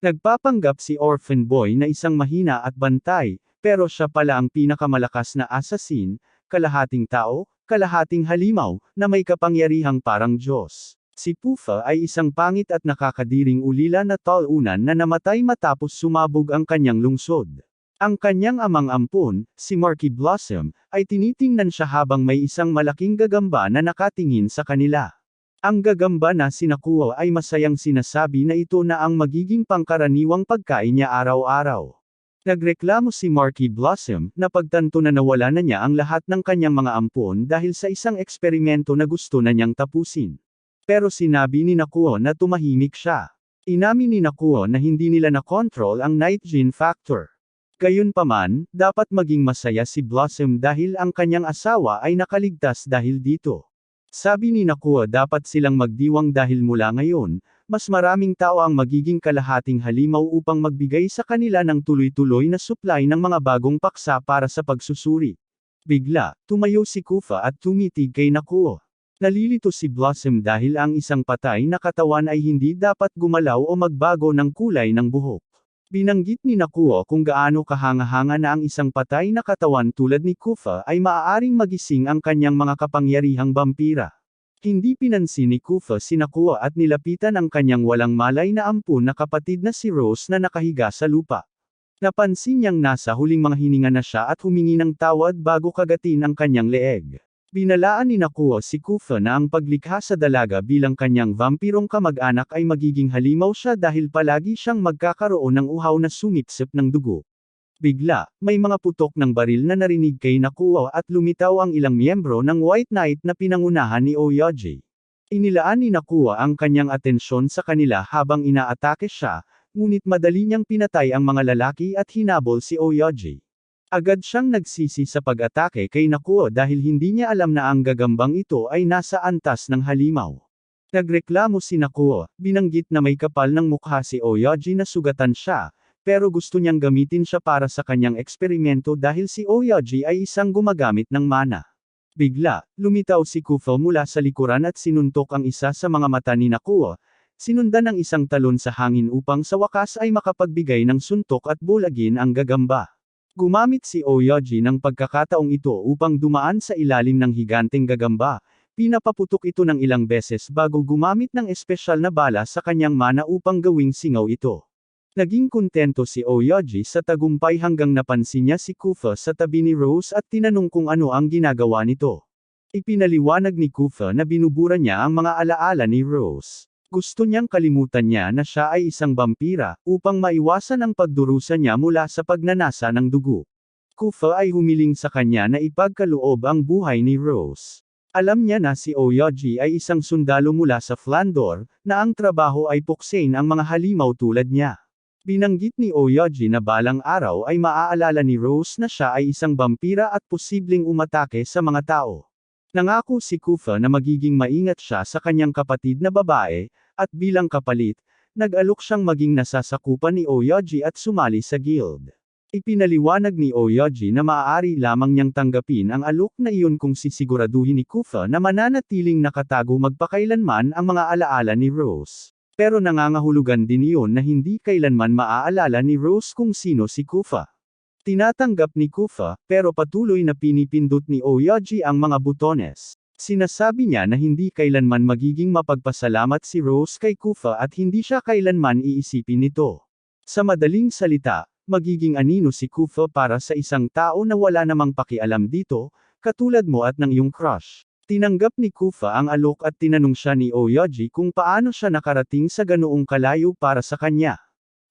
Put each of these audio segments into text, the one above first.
Nagpapanggap si Orphan Boy na isang mahina at bantay, pero siya pala ang pinakamalakas na assassin, kalahating tao, kalahating halimaw, na may kapangyarihang parang Diyos. Si Pufa ay isang pangit at nakakadiring ulila na talunan na namatay matapos sumabog ang kanyang lungsod. Ang kanyang amang ampon, si Marky Blossom, ay tinitingnan siya habang may isang malaking gagamba na nakatingin sa kanila. Ang gagamba na sinakuha ay masayang sinasabi na ito na ang magiging pangkaraniwang pagkain niya araw-araw. Nagreklamo si Marky Blossom na pagtanto na nawala na niya ang lahat ng kanyang mga ampon dahil sa isang eksperimento na gusto na niyang tapusin. Pero sinabi ni Nakuo na tumahimik siya. Inamin ni Nakuo na hindi nila na-control ang night gene factor. Gayunpaman, dapat maging masaya si Blossom dahil ang kanyang asawa ay nakaligtas dahil dito. Sabi ni Nakuo dapat silang magdiwang dahil mula ngayon, mas maraming tao ang magiging kalahating halimaw upang magbigay sa kanila ng tuloy-tuloy na supply ng mga bagong paksa para sa pagsusuri. Bigla, tumayo si Kufa at tumitig kay Nakuo. Nalilito si Blossom dahil ang isang patay na katawan ay hindi dapat gumalaw o magbago ng kulay ng buhok. Binanggit ni Nakuo kung gaano kahanga-hanga na ang isang patay na katawan tulad ni Kufa ay maaaring magising ang kanyang mga kapangyarihang vampira. Hindi pinansin ni Kufa si Nakuo at nilapitan ang kanyang walang malay na ampun na kapatid na si Rose na nakahiga sa lupa. Napansin niyang nasa huling mga hininga na siya at humingi ng tawad bago kagatin ang kanyang leeg. Binalaan ni Nakuo si Kufa na ang paglikha sa dalaga bilang kanyang vampirong kamag-anak ay magiging halimaw siya dahil palagi siyang magkakaroon ng uhaw na sumipsip ng dugo. Bigla, may mga putok ng baril na narinig kay Nakuo at lumitaw ang ilang miyembro ng White Knight na pinangunahan ni Oyoji. Inilaan ni Nakuo ang kanyang atensyon sa kanila habang inaatake siya, ngunit madali niyang pinatay ang mga lalaki at hinabol si Oyoji. Agad siyang nagsisi sa pag-atake kay Nakuo dahil hindi niya alam na ang gagambang ito ay nasa antas ng halimaw. Nagreklamo si Nakuo, binanggit na may kapal ng mukha si Oyoji na sugatan siya, pero gusto niyang gamitin siya para sa kanyang eksperimento dahil si Oyoji ay isang gumagamit ng mana. Bigla, lumitaw si Kufa mula sa likuran at sinuntok ang isa sa mga mata ni Nakuo, sinundan ng isang talon sa hangin upang sa wakas ay makapagbigay ng suntok at bulagin ang gagamba. Gumamit si Oyoji ng pagkakataong ito upang dumaan sa ilalim ng higanteng gagamba, pinapaputok ito ng ilang beses bago gumamit ng espesyal na bala sa kanyang mana upang gawing singaw ito. Naging kontento si Oyoji sa tagumpay hanggang napansin niya si Kufa sa tabi ni Rose at tinanong kung ano ang ginagawa nito. Ipinaliwanag ni Kufa na binubura niya ang mga alaala ni Rose. Gusto niyang kalimutan niya na siya ay isang vampira, upang maiwasan ang pagdurusa niya mula sa pagnanasa ng dugo. Kufa ay humiling sa kanya na ipagkaloob ang buhay ni Rose. Alam niya na si Oyoji ay isang sundalo mula sa Flandor, na ang trabaho ay puksain ang mga halimaw tulad niya. Binanggit ni Oyoji na balang araw ay maaalala ni Rose na siya ay isang vampira at posibleng umatake sa mga tao. Nangako si Kufa na magiging maingat siya sa kanyang kapatid na babae, at bilang kapalit, nag-alok siyang maging nasasakupan ni Oyoji at sumali sa guild. Ipinaliwanag ni Oyoji na maaari lamang niyang tanggapin ang alok na iyon kung sisiguraduhin ni Kufa na mananatiling nakatago magpakailanman ang mga alaala ni Rose. Pero nangangahulugan din iyon na hindi kailanman maaalala ni Rose kung sino si Kufa. Tinatanggap ni Kufa, pero patuloy na pinipindot ni Oyoji ang mga butones. Sinasabi niya na hindi kailanman magiging mapagpasalamat si Rose kay Kufa at hindi siya kailanman iisipin nito. Sa madaling salita, magiging anino si Kufa para sa isang tao na wala namang pakialam dito, katulad mo at ng iyong crush. Tinanggap ni Kufa ang alok at tinanong siya ni Oyoji kung paano siya nakarating sa ganoong kalayo para sa kanya.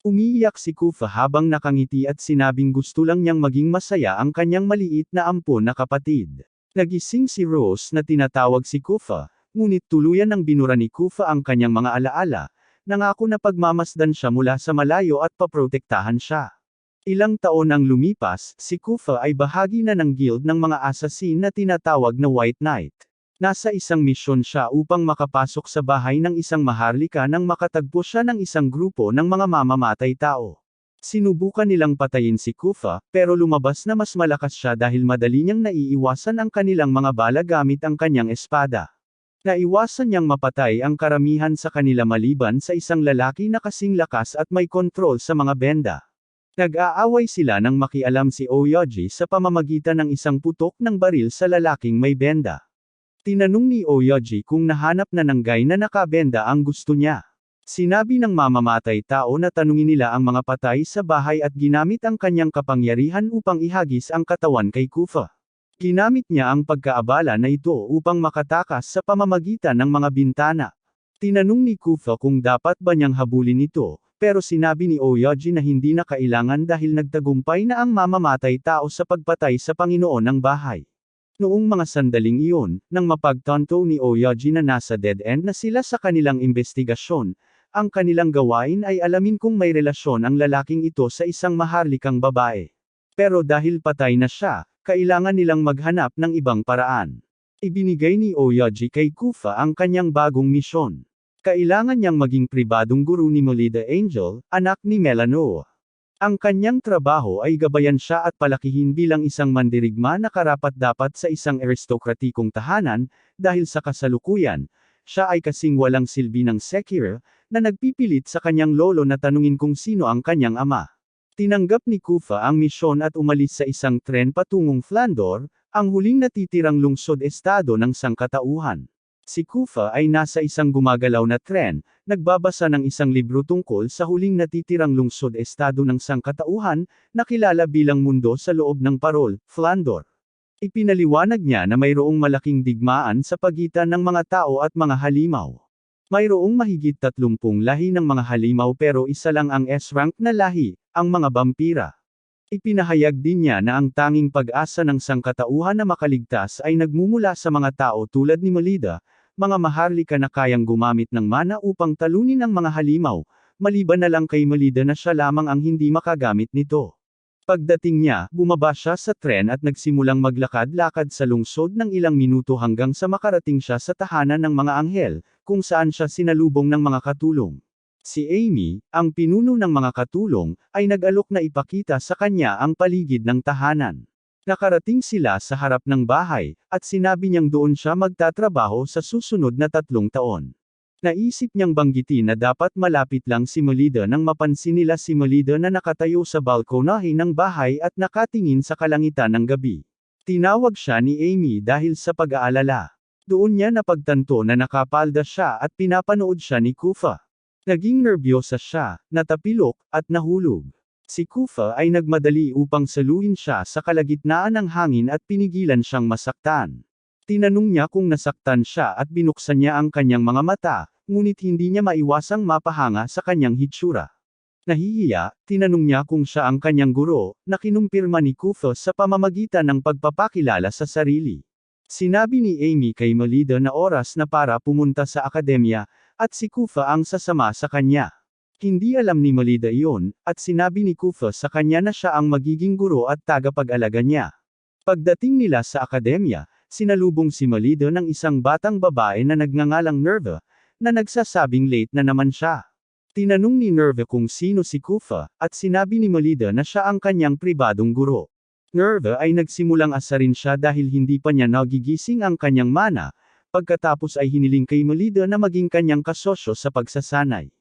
Umiiyak si Kufa habang nakangiti at sinabing gusto lang niyang maging masaya ang kanyang maliit na ampon na kapatid. Nagising si Rose na tinatawag si Kufa, ngunit tuluyan ng binura ni Kufa ang kanyang mga alaala, nangako na pagmamasdan siya mula sa malayo at paprotektahan siya. Ilang taon ang lumipas, si Kufa ay bahagi na ng guild ng mga assassin na tinatawag na White Knight. Nasa isang misyon siya upang makapasok sa bahay ng isang maharlika nang makatagpo siya ng isang grupo ng mga mamamatay tao. Sinubukan nilang patayin si Kufa, pero lumabas na mas malakas siya dahil madali niyang naiiwasan ang kanilang mga bala gamit ang kanyang espada. Naiwasan niyang mapatay ang karamihan sa kanila maliban sa isang lalaki na kasing lakas at may kontrol sa mga benda. Nag-aaway sila nang makialam si Oyoji sa pamamagitan ng isang putok ng baril sa lalaking may benda. Tinanong ni Oyoji kung nahanap na ng guy na nakabenda ang gusto niya. Sinabi ng mamamatay tao na tanungin nila ang mga patay sa bahay at ginamit ang kanyang kapangyarihan upang ihagis ang katawan kay Kufa. Ginamit niya ang pagkaabala na ito upang makatakas sa pamamagitan ng mga bintana. Tinanong ni Kufa kung dapat ba niyang habulin ito, pero sinabi ni Oyoji na hindi na kailangan dahil nagtagumpay na ang mamamatay tao sa pagpatay sa Panginoon ng bahay. Noong mga sandaling iyon, nang mapagtanto ni Oyoji na nasa dead end na sila sa kanilang investigasyon, ang kanilang gawain ay alamin kung may relasyon ang lalaking ito sa isang maharlikang babae. Pero dahil patay na siya, kailangan nilang maghanap ng ibang paraan. Ibinigay ni Oyoji kay Kufa ang kanyang bagong misyon. Kailangan niyang maging pribadong guro ni Melida Angel, anak ni Melanoa. Ang kanyang trabaho ay gabayan siya at palakihin bilang isang mandirigma na karapat-dapat sa isang aristokratikong tahanan, dahil sa kasalukuyan, siya ay kasing walang silbi ng Sekiro, na nagpipilit sa kanyang lolo na tanungin kung sino ang kanyang ama. Tinanggap ni Kufa ang misyon at umalis sa isang tren patungong Flandor, ang huling natitirang lungsod-estado ng sangkatauhan. Si Kufa ay nasa isang gumagalaw na tren, nagbabasa ng isang libro tungkol sa huling natitirang lungsod-estado ng sangkatauhan, na kilala bilang mundo sa loob ng parol, Flandor. Ipinaliwanag niya na mayroong malaking digmaan sa pagitan ng mga tao at mga halimaw. Mayroong mahigit 30 lahi ng mga halimaw pero isa lang ang S-rank na lahi, ang mga bampira. Ipinahayag din niya na ang tanging pag-asa ng sangkatauhan na makaligtas ay nagmumula sa mga tao tulad ni Melida, mga maharlika na kayang gumamit ng mana upang talunin ang mga halimaw, maliban na lang kay Melida na siya lamang ang hindi makagamit nito. Pagdating niya, bumaba siya sa tren at nagsimulang maglakad-lakad sa lungsod ng ilang minuto hanggang sa makarating siya sa tahanan ng mga anghel, kung saan siya sinalubong ng mga katulong. Si Amy, ang pinuno ng mga katulong, ay nag-alok na ipakita sa kanya ang paligid ng tahanan. Nakarating sila sa harap ng bahay, at sinabi niyang doon siya magtatrabaho sa susunod na 3 taon. Naisip niyang banggitin na dapat malapit lang si Melida nang mapansin nila si Melida na nakatayo sa balkonahe ng bahay at nakatingin sa kalangitan ng gabi. Tinawag siya ni Amy dahil sa pag-aalala. Doon niya napagtanto na nakapalda siya at pinapanood siya ni Kufa. Naging nerbyosa siya, natapilok, at nahulog. Si Kufa ay nagmadali upang saluhin siya sa kalagitnaan ng hangin at pinigilan siyang masaktan. Tinanong niya kung nasaktan siya at binuksan niya ang kanyang mga mata, ngunit hindi niya maiwasang mapahanga sa kanyang hitsura. Nahihiya, tinanong niya kung siya ang kanyang guro, na kinumpirma ni Kufa sa pamamagitan ng pagpapakilala sa sarili. Sinabi ni Amy kay Melida na oras na para pumunta sa akademya, at si Kufa ang sasama sa kanya. Hindi alam ni Melida iyon, at sinabi ni Kufa sa kanya na siya ang magiging guro at tagapag-alaga niya. Pagdating nila sa akademya, sinalubong si Melida ng isang batang babae na nagngangalang Nerva, na nagsasabing late na naman siya. Tinanong ni Nerva kung sino si Kufa, at sinabi ni Melida na siya ang kanyang pribadong guro. Nerva ay nagsimulang asarin siya dahil hindi pa niya nagigising ang kanyang mana, pagkatapos ay hiniling kay Melida na maging kanyang kasosyo sa pagsasanay.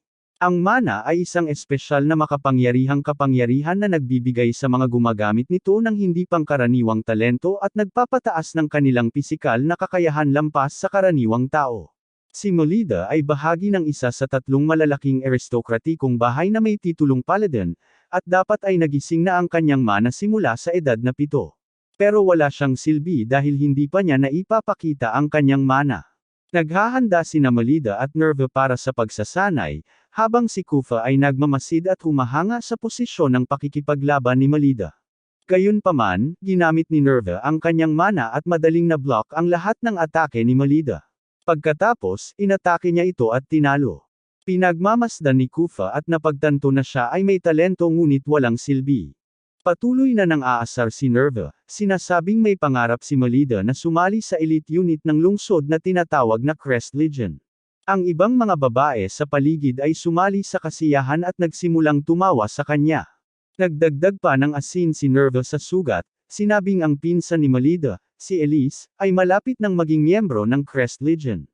Ang mana ay isang espesyal na makapangyarihang kapangyarihan na nagbibigay sa mga gumagamit nito ng hindi pangkaraniwang talento at nagpapataas ng kanilang pisikal na kakayahan lampas sa karaniwang tao. Si Melida ay bahagi ng isa sa 3 malalaking aristokratikong bahay na may titulong paladin, at dapat ay nagising na ang kanyang mana simula sa edad na 7. Pero wala siyang silbi dahil hindi pa niya naipapakita ang kanyang mana. Naghahanda sina Melida at Nerva para sa pagsasanay, habang si Kufa ay nagmamasid at humahanga sa posisyon ng pakikipaglaban ni Melida. Gayunpaman, ginamit ni Nerva ang kanyang mana at madaling na-block ang lahat ng atake ni Melida. Pagkatapos, inatake niya ito at tinalo. Pinagmamasdan ni Kufa at napagtanto na siya ay may talento ngunit walang silbi. Patuloy na nang aasar si Nerva, sinasabing may pangarap si Melida na sumali sa elite unit ng lungsod na tinatawag na Crest Legion. Ang ibang mga babae sa paligid ay sumali sa kasiyahan at nagsimulang tumawa sa kanya. Nagdagdag pa ng asin si Nerva sa sugat, sinabing ang pinsan ni Melida, si Elise, ay malapit nang maging miyembro ng Crest Legion.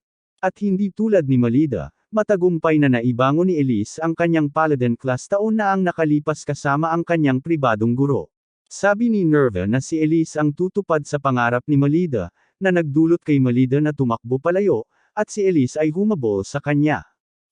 At hindi tulad ni Melida, matagumpay na naibangon ni Elise ang kanyang Paladin class taon na ang nakalipas kasama ang kanyang pribadong guro. Sabi ni Nerva na si Elise ang tutupad sa pangarap ni Melida, na nagdulot kay Melida na tumakbo palayo, at si Elise ay humabol sa kanya.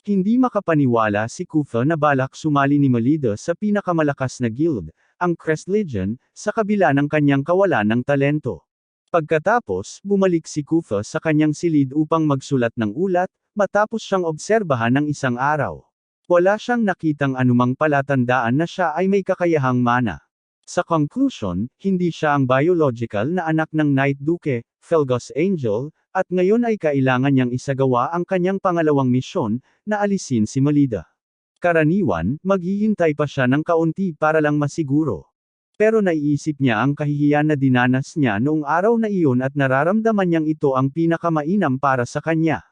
Hindi makapaniwala si Kufa na balak sumali ni Melida sa pinakamalakas na guild, ang Crest Legion, sa kabila ng kanyang kawalan ng talento. Pagkatapos, bumalik si Kufa sa kanyang silid upang magsulat ng ulat, matapos siyang obserbahan ng isang araw. Wala siyang nakitang anumang palatandaan na siya ay may kakayahang mana. Sa conclusion, hindi siya ang biological na anak ng Night Duke, Felgus Angel, at ngayon ay kailangan niyang isagawa ang kanyang pangalawang misyon, na alisin si Melida. Karaniwan, maghihintay pa siya ng kaunti para lang masiguro. Pero naiisip niya ang kahihiyan na dinanas niya noong araw na iyon at nararamdaman niyang ito ang pinakamainam para sa kanya.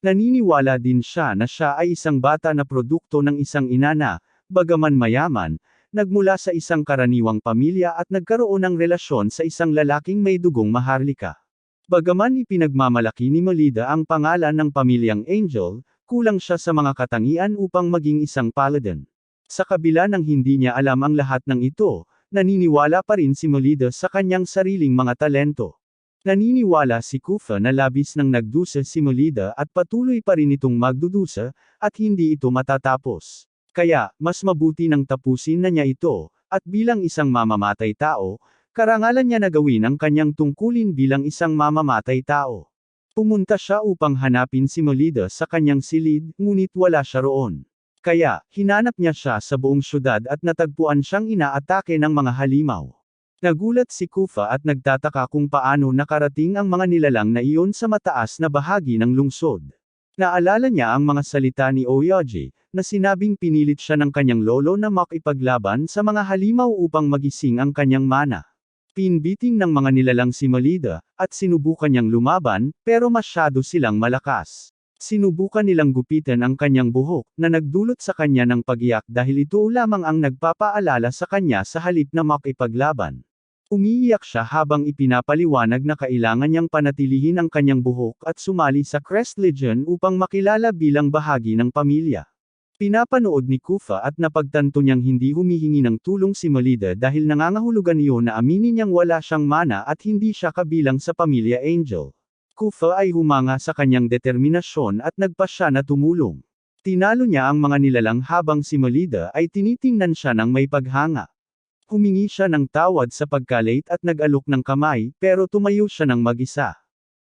Naniniwala din siya na siya ay isang bata na produkto ng isang ina na, bagaman mayaman, nagmula sa isang karaniwang pamilya at nagkaroon ng relasyon sa isang lalaking may dugong maharlika. Bagaman ipinagmamalaki ni Melida ang pangalan ng pamilyang Angel, kulang siya sa mga katangian upang maging isang paladin. Sa kabila ng hindi niya alam ang lahat ng ito, naniniwala pa rin si Melida sa kanyang sariling mga talento. Naniniwala si Kufa na labis nang nagdusa si Melida at patuloy pa rin itong magdudusa, at hindi ito matatapos. Kaya, mas mabuti nang tapusin na niya ito, at bilang isang mamamatay tao, karangalan niya na gawin ang kanyang tungkulin bilang isang mamamatay tao. Pumunta siya upang hanapin si Melida sa kanyang silid, ngunit wala siya roon. Kaya, hinanap niya siya sa buong syudad at natagpuan siyang inaatake ng mga halimaw. Nagulat si Kufa at nagtataka kung paano nakarating ang mga nilalang na iyon sa mataas na bahagi ng lungsod. Naalala niya ang mga salita ni Oyoji, na sinabing pinilit siya ng kanyang lolo na makipaglaban sa mga halimaw upang magising ang kanyang mana. Pinbiting ng mga nilalang si Melida, at sinubukan niyang lumaban, pero masyado silang malakas. Sinubukan nilang gupitan ang kanyang buhok, na nagdulot sa kanya ng pag-iyak dahil ito lamang ang nagpapaalala sa kanya sa halip na makipaglaban. Umiiyak siya habang ipinapaliwanag na kailangan niyang panatilihin ang kanyang buhok at sumali sa Crest Legion upang makilala bilang bahagi ng pamilya. Pinapanood ni Kufa at napagtanto niyang hindi humihingi ng tulong si Melida dahil nangangahulugan iyon na aminin niyang wala siyang mana at hindi siya kabilang sa pamilya Angel. Kufa ay humanga sa kanyang determinasyon at nagpasya na tumulong. Tinalo niya ang mga nilalang habang si Melida ay tinitingnan siya ng may paghanga. Humingi siya ng tawad sa pagkalate at nag-alok ng kamay, pero tumayo siya ng mag-isa.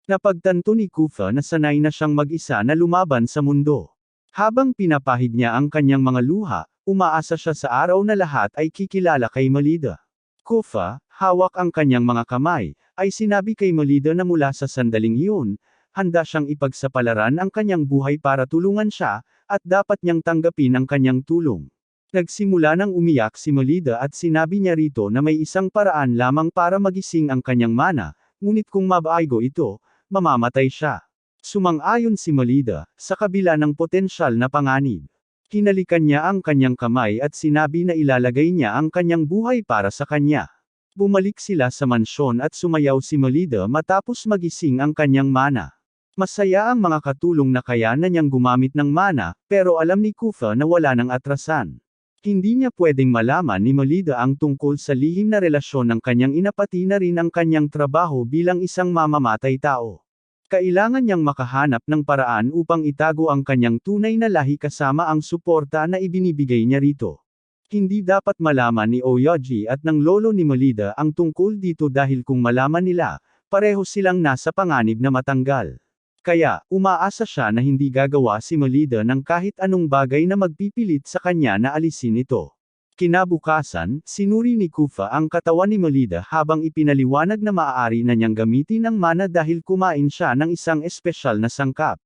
Napagtanto ni Kufa na sanay na siyang mag-isa na lumaban sa mundo. Habang pinapahid niya ang kanyang mga luha, umaasa siya sa araw na lahat ay kikilala kay Melida. Kufa, hawak ang kanyang mga kamay, ay sinabi kay Melida na mula sa sandaling iyon, handa siyang ipagsapalaran ang kanyang buhay para tulungan siya, at dapat niyang tanggapin ang kanyang tulong. Nagsimula nang umiyak si Melida at sinabi niya rito na may isang paraan lamang para magising ang kanyang mana, ngunit kung mabago ito, mamamatay siya. Sumang-ayon si Melida, sa kabila ng potensyal na panganib. Hinalikan niya ang kanyang kamay at sinabi na ilalagay niya ang kanyang buhay para sa kanya. Bumalik sila sa mansyon at sumayaw si Melida matapos magising ang kanyang mana. Masaya ang mga katulong na kaya na niyang gumamit ng mana, pero alam ni Kufa na wala ng atrasan. Hindi niya pwedeng malaman ni Melida ang tungkol sa lihim na relasyon ng kanyang ina pati na rin ang kanyang trabaho bilang isang mamamatay tao. Kailangan niyang makahanap ng paraan upang itago ang kanyang tunay na lahi kasama ang suporta na ibinibigay niya rito. Hindi dapat malaman ni Oyoji at ng lolo ni Melida ang tungkol dito dahil kung malaman nila, pareho silang nasa panganib na matanggal. Kaya, umaasa siya na hindi gagawa si Melida ng kahit anong bagay na magpipilit sa kanya na alisin ito. Kinabukasan, sinuri ni Kufa ang katawan ni Melida habang ipinaliwanag na maaari na niyang gamitin ang mana dahil kumain siya ng isang espesyal na sangkap.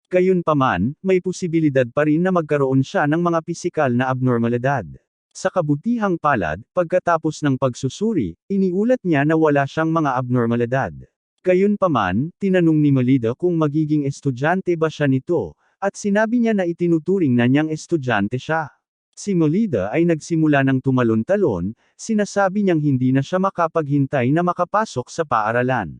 Gayunpaman, may posibilidad pa rin na magkaroon siya ng mga pisikal na abnormalidad. Sa kabutihang palad, pagkatapos ng pagsusuri, iniulat niya na wala siyang mga abnormalidad. Gayunpaman, tinanong ni Melida kung magiging estudyante ba siya nito, at sinabi niya na itinuturing na niyang estudyante siya. Si Melida ay nagsimula ng tumalon-talon, sinasabi niyang hindi na siya makapaghintay na makapasok sa paaralan.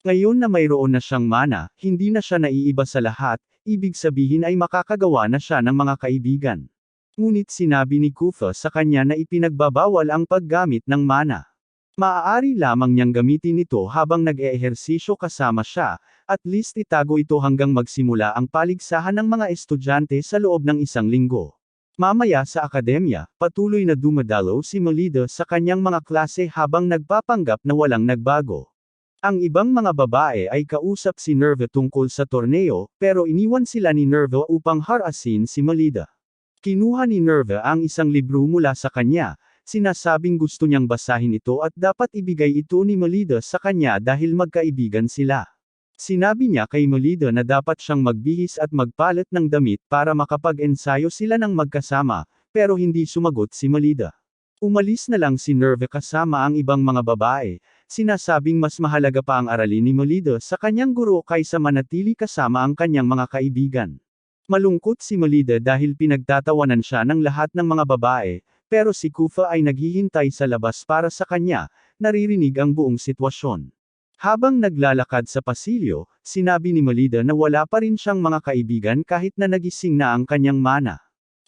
Ngayon na mayroon na siyang mana, hindi na siya naiiba sa lahat, ibig sabihin ay makakagawa na siya ng mga kaibigan. Ngunit sinabi ni Kufa sa kanya na ipinagbabawal ang paggamit ng mana. Maaari lamang niyang gamitin ito habang nag-eehersisyo kasama siya, at least itago ito hanggang magsimula ang paligsahan ng mga estudyante sa loob ng 1 linggo. Mamaya sa akademya, patuloy na dumadalo si Melida sa kanyang mga klase habang nagpapanggap na walang nagbago. Ang ibang mga babae ay kausap si Nerve tungkol sa torneo, pero iniwan sila ni Nerve upang harasin si Melida. Kinuha ni Nerve ang isang libro mula sa kanya, sinasabing gusto niyang basahin ito at dapat ibigay ito ni Melida sa kanya dahil magkaibigan sila. Sinabi niya kay Melida na dapat siyang magbihis at magpalit ng damit para makapag-ensayo sila ng magkasama, pero hindi sumagot si Melida. Umalis na lang si Nerve kasama ang ibang mga babae, sinasabing mas mahalaga pa ang aralin ni Melida sa kanyang guro kaysa manatili kasama ang kanyang mga kaibigan. Malungkot si Melida dahil pinagtatawanan siya ng lahat ng mga babae, pero si Kufa ay naghihintay sa labas para sa kanya, naririnig ang buong sitwasyon. Habang naglalakad sa pasilyo, sinabi ni Melida na wala pa rin siyang mga kaibigan kahit na nagising na ang kanyang mana.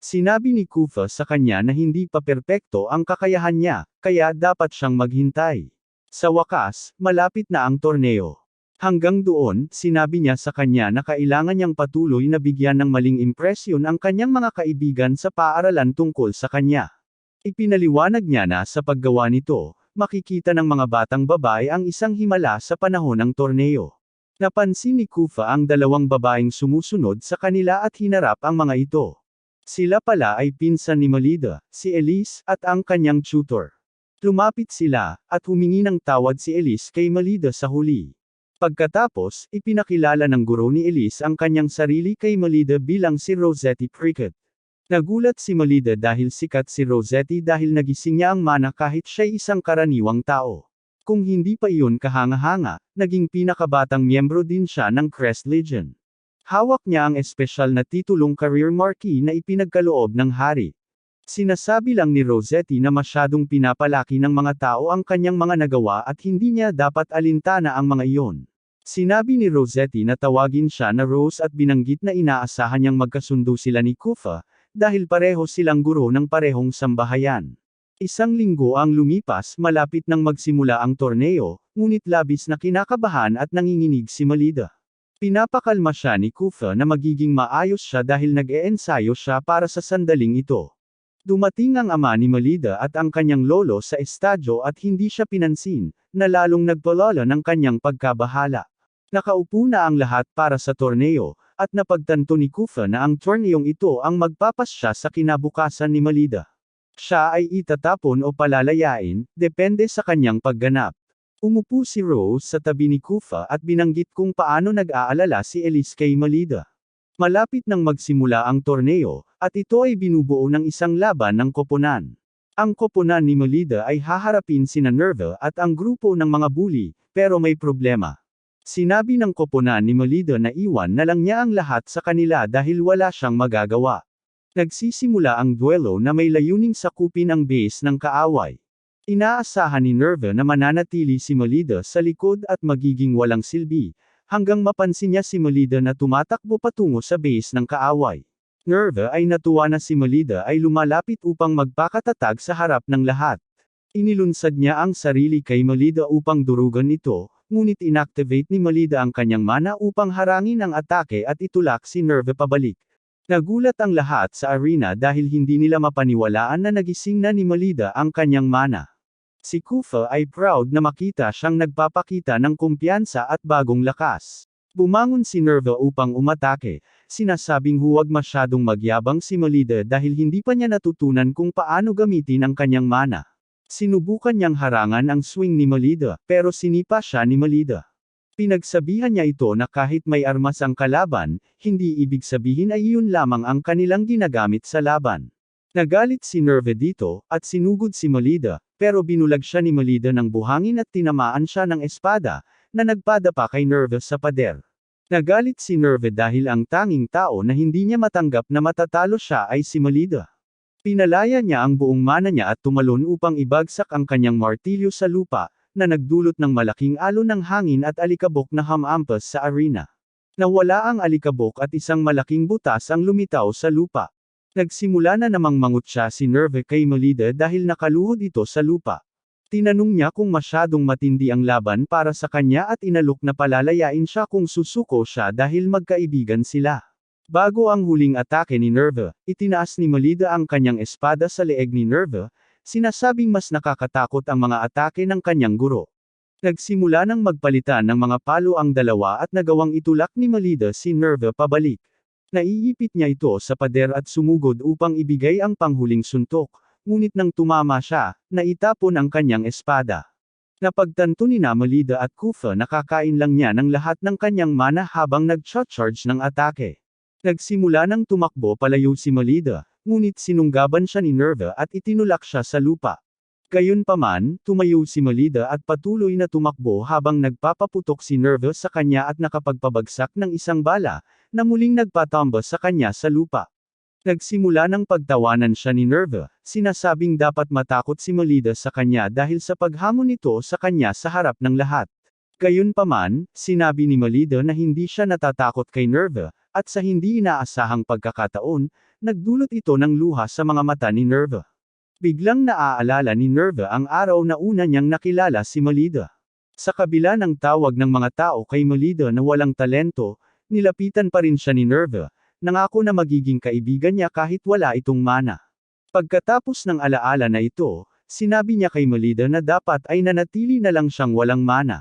Sinabi ni Kufa sa kanya na hindi pa perpekto ang kakayahan niya, kaya dapat siyang maghintay. Sa wakas, malapit na ang torneo. Hanggang doon, sinabi niya sa kanya na kailangan niyang patuloy na bigyan ng maling impresyon ang kanyang mga kaibigan sa paaralan tungkol sa kanya. Ipinaliwanag niya na sa paggawa nito, makikita ng mga batang babae ang isang himala sa panahon ng torneo. Napansin ni Kufa ang 2 babaeng sumusunod sa kanila at hinarap ang mga ito. Sila pala ay pinsan ni Melida, si Elise, at ang kanyang tutor. Lumapit sila, at humingi ng tawad si Elise kay Melida sa huli. Pagkatapos, ipinakilala ng guro ni Elise ang kanyang sarili kay Melida bilang si Rossetti Prickett. Nagulat si Melida dahil sikat si Rossetti dahil nagising niya ang mana kahit siya'y isang karaniwang tao. Kung hindi pa iyon kahanga-hanga, naging pinakabatang miyembro din siya ng Crest Legion. Hawak niya ang espesyal na titulong Career Marquee na ipinagkaloob ng hari. Sinasabi lang ni Rossetti na masyadong pinapalaki ng mga tao ang kanyang mga nagawa at hindi niya dapat alintana ang mga iyon. Sinabi ni Rossetti na tawagin siya na Rose at binanggit na inaasahan niyang magkasundo sila ni Kufa, dahil pareho silang guro ng parehong sambahayan. 1 linggo ang lumipas malapit nang magsimula ang torneo, ngunit labis na kinakabahan at nanginginig si Melida. Pinapakalma siya ni Kufa na magiging maayos siya dahil nag-eensayo siya para sa sandaling ito. Dumating ang ama ni Melida at ang kanyang lolo sa estadyo at hindi siya pinansin, na lalong nagpalala ng kanyang pagkabahala. Nakaupo na ang lahat para sa torneo, at napagtanto ni Kufa na ang torneong ito ang magpapasya sa kinabukasan ni Melida. Siya ay itatapon o palalayain, depende sa kanyang pagganap. Umupo si Rose sa tabi ni Kufa at binanggit kung paano nag-aalala si Elise kay Melida. Malapit nang magsimula ang torneo, at ito ay binubuo ng isang laban ng koponan. Ang koponan ni Melida ay haharapin sina Nerve at ang grupo ng mga bully, pero may problema. Sinabi ng koponan ni Melida na iwan na lang niya ang lahat sa kanila dahil wala siyang magagawa. Nagsisimula ang duelo na may layuning sakupin ang base ng kaaway. Inaasahan ni Nerve na mananatili si Melida sa likod at magiging walang silbi, hanggang mapansin niya si Melida na tumatakbo patungo sa base ng kaaway. Nerve ay natuwa na si Melida ay lumalapit upang magpakatatag sa harap ng lahat. Inilunsad niya ang sarili kay Melida upang durugan ito, ngunit inactivate ni Melida ang kanyang mana upang harangin ang atake at itulak si Nerve pabalik. Nagulat ang lahat sa arena dahil hindi nila mapaniwalaan na nagising na ni Melida ang kanyang mana. Si Kufa ay proud na makita siyang nagpapakita ng kumpiyansa at bagong lakas. Bumangon si Nerve upang umatake, sinasabing huwag masyadong magyabang si Melida dahil hindi pa niya natutunan kung paano gamitin ang kanyang mana. Sinubukan niyang harangan ang swing ni Melida, pero sinipa siya ni Melida. Pinagsabihan niya ito na kahit may armas ang kalaban, hindi ibig sabihin ay iyon lamang ang kanilang ginagamit sa laban. Nagalit si Nerve dito, at sinugod si Melida, pero binulag siya ni Melida ng buhangin at tinamaan siya ng espada, na nagpadapa kay Nerve sa pader. Nagalit si Nerve dahil ang tanging tao na hindi niya matanggap na matatalo siya ay si Melida. Pinalaya niya ang buong mana niya at tumalon upang ibagsak ang kanyang martilyo sa lupa, na nagdulot ng malaking alon ng hangin at alikabok na hamampas sa arena. Nawala ang alikabok at isang malaking butas ang lumitaw sa lupa. Nagsimula na namang mangutya si Nerve kay Melida dahil nakaluhod ito sa lupa. Tinanong niya kung masyadong matindi ang laban para sa kanya at inalok na palalayain siya kung susuko siya dahil magkaibigan sila. Bago ang huling atake ni Nerve, itinaas ni Melida ang kanyang espada sa leeg ni Nerve, sinasabing mas nakakatakot ang mga atake ng kanyang guro. Nagsimula ng magpalitan ng mga palo ang dalawa at nagawang itulak ni Melida si Nerve pabalik. Naiipit niya ito sa pader at sumugod upang ibigay ang panghuling suntok, ngunit nang tumama siya, naitapon ang kanyang espada. Napagtanto ni Melida at Kufa na kakain lang niya ng lahat ng kanyang mana habang nag-charge ng atake. Nagsimula ng tumakbo palayo si Melida, ngunit sinunggaban siya ni Nerve at itinulak siya sa lupa. Gayunpaman, tumayo si Melida at patuloy na tumakbo habang nagpapaputok si Nerve sa kanya at nakapagpabagsak ng isang bala, na muling nagpatumba sa kanya sa lupa. Nagsimula ng pagtawanan siya ni Nerve, sinasabing dapat matakot si Melida sa kanya dahil sa paghamon nito sa kanya sa harap ng lahat. Gayunpaman, sinabi ni Melida na hindi siya natatakot kay Nerve, at sa hindi inaasahang pagkakataon, nagdulot ito ng luha sa mga mata ni Nerve. Biglang naaalala ni Nerve ang araw na una niyang nakilala si Melida. Sa kabila ng tawag ng mga tao kay Melida na walang talento, nilapitan pa rin siya ni Nerve, nangako na magiging kaibigan niya kahit wala itong mana. Pagkatapos ng alaala na ito, sinabi niya kay Melida na dapat ay nanatili na lang siyang walang mana.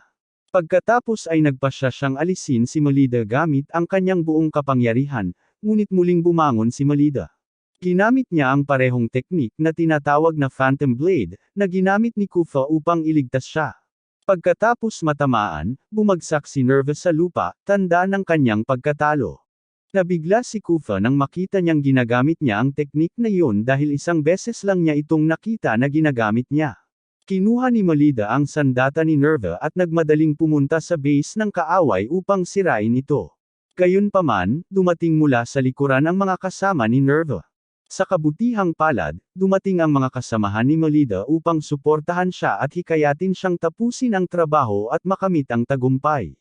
Pagkatapos ay nagpasya siyang alisin si Melida gamit ang kanyang buong kapangyarihan, ngunit muling bumangon si Melida. Ginamit niya ang parehong teknik na tinatawag na Phantom Blade, na ginamit ni Kufa upang iligtas siya. Pagkatapos matamaan, bumagsak si Nerve sa lupa, tanda ng kanyang pagkatalo. Nabigla si Kufa nang makita niyang ginagamit niya ang teknik na iyon dahil isang beses lang niya itong nakita na ginagamit niya. Kinuha ni Melida ang sandata ni Nerve at nagmadaling pumunta sa base ng kaaway upang sirain ito. Gayunpaman, dumating mula sa likuran ang mga kasama ni Nerve. Sa kabutihang palad, dumating ang mga kasamahan ni Melida upang suportahan siya at hikayatin siyang tapusin ang trabaho at makamit ang tagumpay.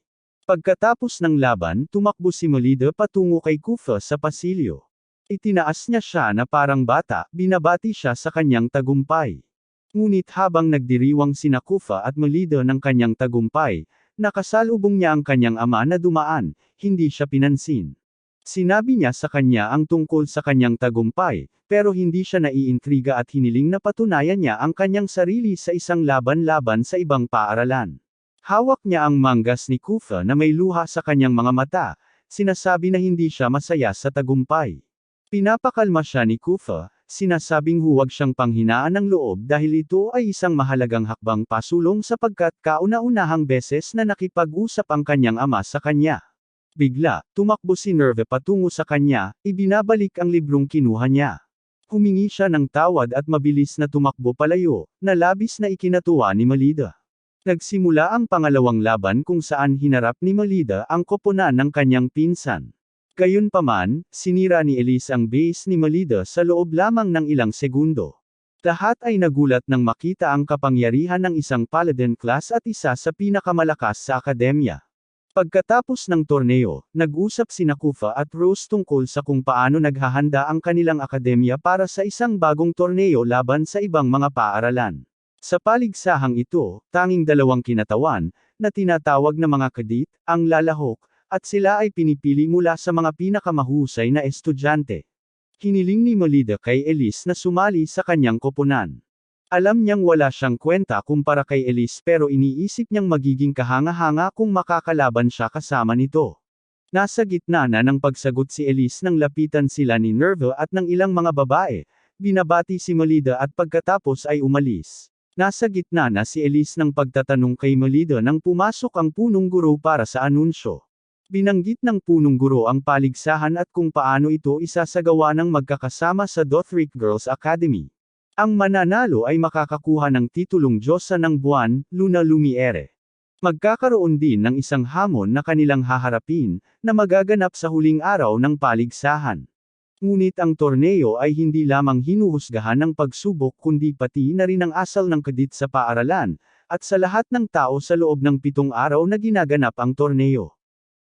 Pagkatapos ng laban, tumakbo si Melida patungo kay Kufa sa pasilyo. Itinaas niya siya na parang bata, binabati siya sa kanyang tagumpay. Ngunit habang nagdiriwang sina Kufa at Melida ng kanyang tagumpay, nakasalubong niya ang kanyang ama na dumaan, hindi siya pinansin. Sinabi niya sa kanya ang tungkol sa kanyang tagumpay, pero hindi siya naiintriga at hiniling na patunayan niya ang kanyang sarili sa isang laban-laban sa ibang paaralan. Hawak niya ang manggas ni Kufa na may luha sa kanyang mga mata, sinasabi na hindi siya masaya sa tagumpay. Pinapakalma siya ni Kufa, sinasabing huwag siyang panghinaan ng loob dahil ito ay isang mahalagang hakbang pasulong sapagkat kauna-unahang beses na nakipag-usap ang kanyang ama sa kanya. Bigla, tumakbo si Nerve patungo sa kanya, ibinabalik ang librong kinuha niya. Humingi siya ng tawad at mabilis na tumakbo palayo, na labis na ikinatuwa ni Melida. Nagsimula ang pangalawang laban kung saan hinarap ni Melida ang koponan ng kanyang pinsan. Gayunpaman, sinira ni Elise ang base ni Melida sa loob lamang ng ilang segundo. Lahat ay nagulat nang makita ang kapangyarihan ng isang Paladin class at isa sa pinakamalakas sa akademya. Pagkatapos ng torneo, nag-usap sina Kufa at Rose tungkol sa kung paano naghahanda ang kanilang akademya para sa isang bagong torneo laban sa ibang mga paaralan. Sa paligsahang ito, tanging dalawang kinatawan, na tinatawag na mga kadit, ang lalahok, at sila ay pinipili mula sa mga pinakamahusay na estudyante. Hiniling ni Melida kay Elise na sumali sa kanyang koponan. Alam niyang wala siyang kwenta kumpara kay Elise pero iniisip niyang magiging kahanga-hanga kung makakalaban siya kasama nito. Nasa gitna na ng pagsagot si Elise nang lapitan sila ni Nerve at ng ilang mga babae, binabati si Melida at pagkatapos ay umalis. Nasa gitna na si Elise ng pagtatanong kay Melida nang pumasok ang punong guro para sa anunsyo. Binanggit ng punong guro ang paligsahan at kung paano ito isasagawa ng magkakasama sa Dothric Girls Academy. Ang mananalo ay makakakuha ng titulong Diyosa ng Buwan, Luna Lumiere. Magkakaroon din ng isang hamon na kanilang haharapin, na magaganap sa huling araw ng paligsahan. Ngunit ang torneo ay hindi lamang hinuhusgahan ng pagsubok kundi pati na rin ang asal ng kadit sa paaralan, at sa lahat ng tao sa loob ng 7 araw na ginaganap ang torneo.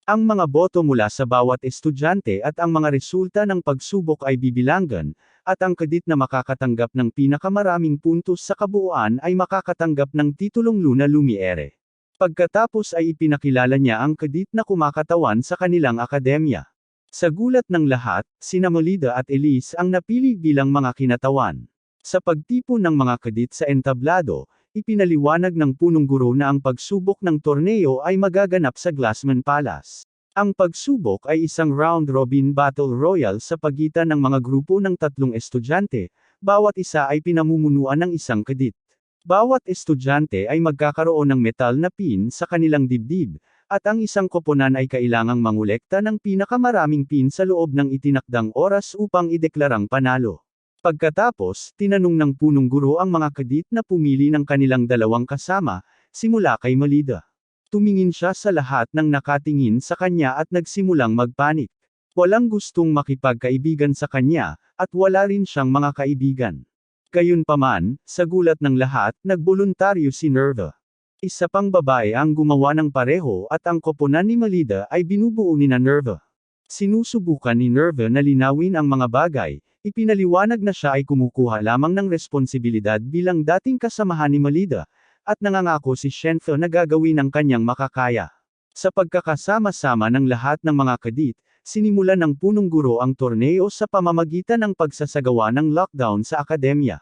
Ang mga boto mula sa bawat estudyante at ang mga resulta ng pagsubok ay bibilanggan, at ang kadit na makakatanggap ng pinakamaraming puntos sa kabuuan ay makakatanggap ng titulong Luna Lumiere. Pagkatapos ay ipinakilala niya ang kadit na kumakatawan sa kanilang akademya. Sa gulat ng lahat, sina Melida at Elise ang napili bilang mga kinatawan. Sa pagtipon ng mga kadit sa entablado, ipinaliwanag ng punong guro na ang pagsubok ng torneo ay magaganap sa Glassman Palace. Ang pagsubok ay isang round-robin battle royal sa pagitan ng mga grupo ng 3 estudyante, bawat isa ay pinamumunuan ng isang kadit. Bawat estudyante ay magkakaroon ng metal na pin sa kanilang dibdib, at ang isang koponan ay kailangang mangolekta ng pinakamaraming pin sa loob ng itinakdang oras upang ideklarang panalo. Pagkatapos, tinanong ng punong guro ang mga kadit na pumili ng kanilang dalawang kasama, simula kay Melida. Tumingin siya sa lahat ng nakatingin sa kanya at nagsimulang magpanik. Walang gustong makipagkaibigan sa kanya, at wala rin siyang mga kaibigan. Gayunpaman, sa gulat ng lahat, nagboluntaryo si Nerva. Isa pang babae ang gumawa ng pareho at ang koponan ni Melida ay binubuo ni Nerva. Sinusubukan ni Nerva na linawin ang mga bagay. Ipinaliwanag na siya ay kumukuha lamang ng responsibilidad bilang dating kasamahan ni Melida, at nangangako si Shenfe na gagawin ang kanyang makakaya. Sa pagkakasama-sama ng lahat ng mga kadit, sinimulan ng punong guro ang torneo sa pamamagitan ng pagsasagawa ng lockdown sa akademya.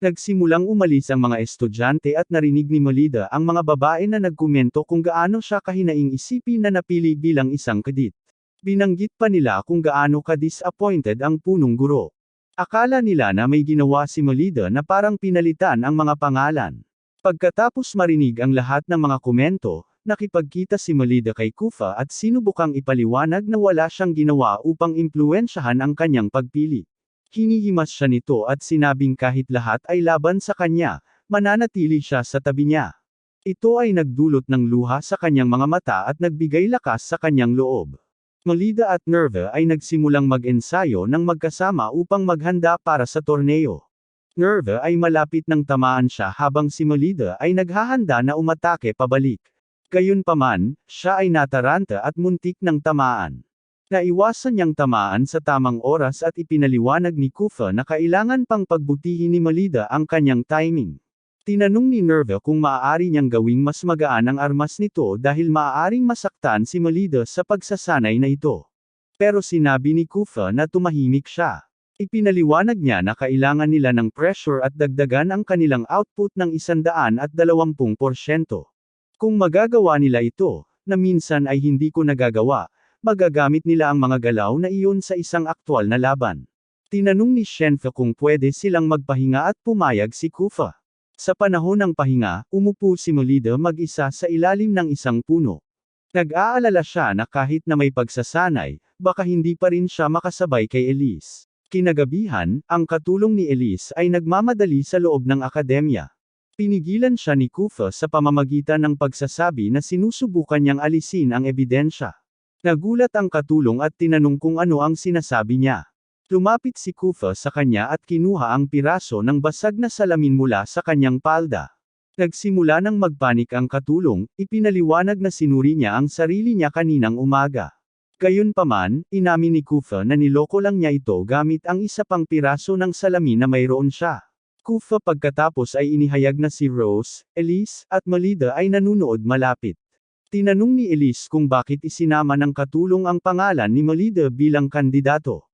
Nagsimulang umalis ang mga estudyante at narinig ni Melida ang mga babae na nagkomento kung gaano siya kahinaing isipin na napili bilang isang kadit. Binanggit pa nila kung gaano ka-disappointed ang punong guro. Akala nila na may ginawa si Melida na parang pinalitan ang mga pangalan. Pagkatapos marinig ang lahat ng mga komento, nakipagkita si Melida kay Kufa at sinubukang ipaliwanag na wala siyang ginawa upang impluwensyahan ang kanyang pagpili. Hinihimas siya nito at sinabing kahit lahat ay laban sa kanya, mananatili siya sa tabi niya. Ito ay nagdulot ng luha sa kanyang mga mata at nagbigay lakas sa kanyang loob. Melida at Nerva ay nagsimulang mag-ensayo ng magkasama upang maghanda para sa torneo. Nerva ay malapit nang tamaan siya habang si Melida ay naghahanda na umatake pabalik. Gayunpaman, siya ay nataranta at muntik ng tamaan. Naiwasan niyang tamaan sa tamang oras at ipinaliwanag ni Kufa na kailangan pang pagbutihin ni Melida ang kanyang timing. Tinanong ni Nerva kung maaari niyang gawing mas magaan ang armas nito dahil maaaring masaktan si Melida sa pagsasanay na ito. Pero sinabi ni Kufa na tumahimik siya. Ipinaliwanag niya na kailangan nila ng pressure at dagdagan ang kanilang output ng 120%. Kung magagawa nila ito, na minsan ay hindi ko nagagawa, magagamit nila ang mga galaw na iyon sa isang aktwal na laban. Tinanong ni Shenfe kung pwede silang magpahinga at pumayag si Kufa. Sa panahon ng pahinga, umupo si Melida mag-isa sa ilalim ng isang puno. Nag-aalala siya na kahit na may pagsasanay, baka hindi pa rin siya makasabay kay Elise. Kinagabihan, ang katulong ni Elise ay nagmamadali sa loob ng akademya. Pinigilan siya ni Kufa sa pamamagitan ng pagsasabi na sinusubukan niyang alisin ang ebidensya. Nagulat ang katulong at tinanong kung ano ang sinasabi niya. Lumapit si Kufa sa kanya at kinuha ang piraso ng basag na salamin mula sa kanyang palda. Nagsimula ng magpanik ang katulong, ipinaliwanag na sinuri niya ang sarili niya kaninang umaga. Gayunpaman, inamin ni Kufa na niloko lang niya ito gamit ang isa pang piraso ng salamin na mayroon siya. Kufa pagkatapos ay inihayag na si Rose, Elise, at Melida ay nanunood malapit. Tinanong ni Elise kung bakit isinama ng katulong ang pangalan ni Melida bilang kandidato.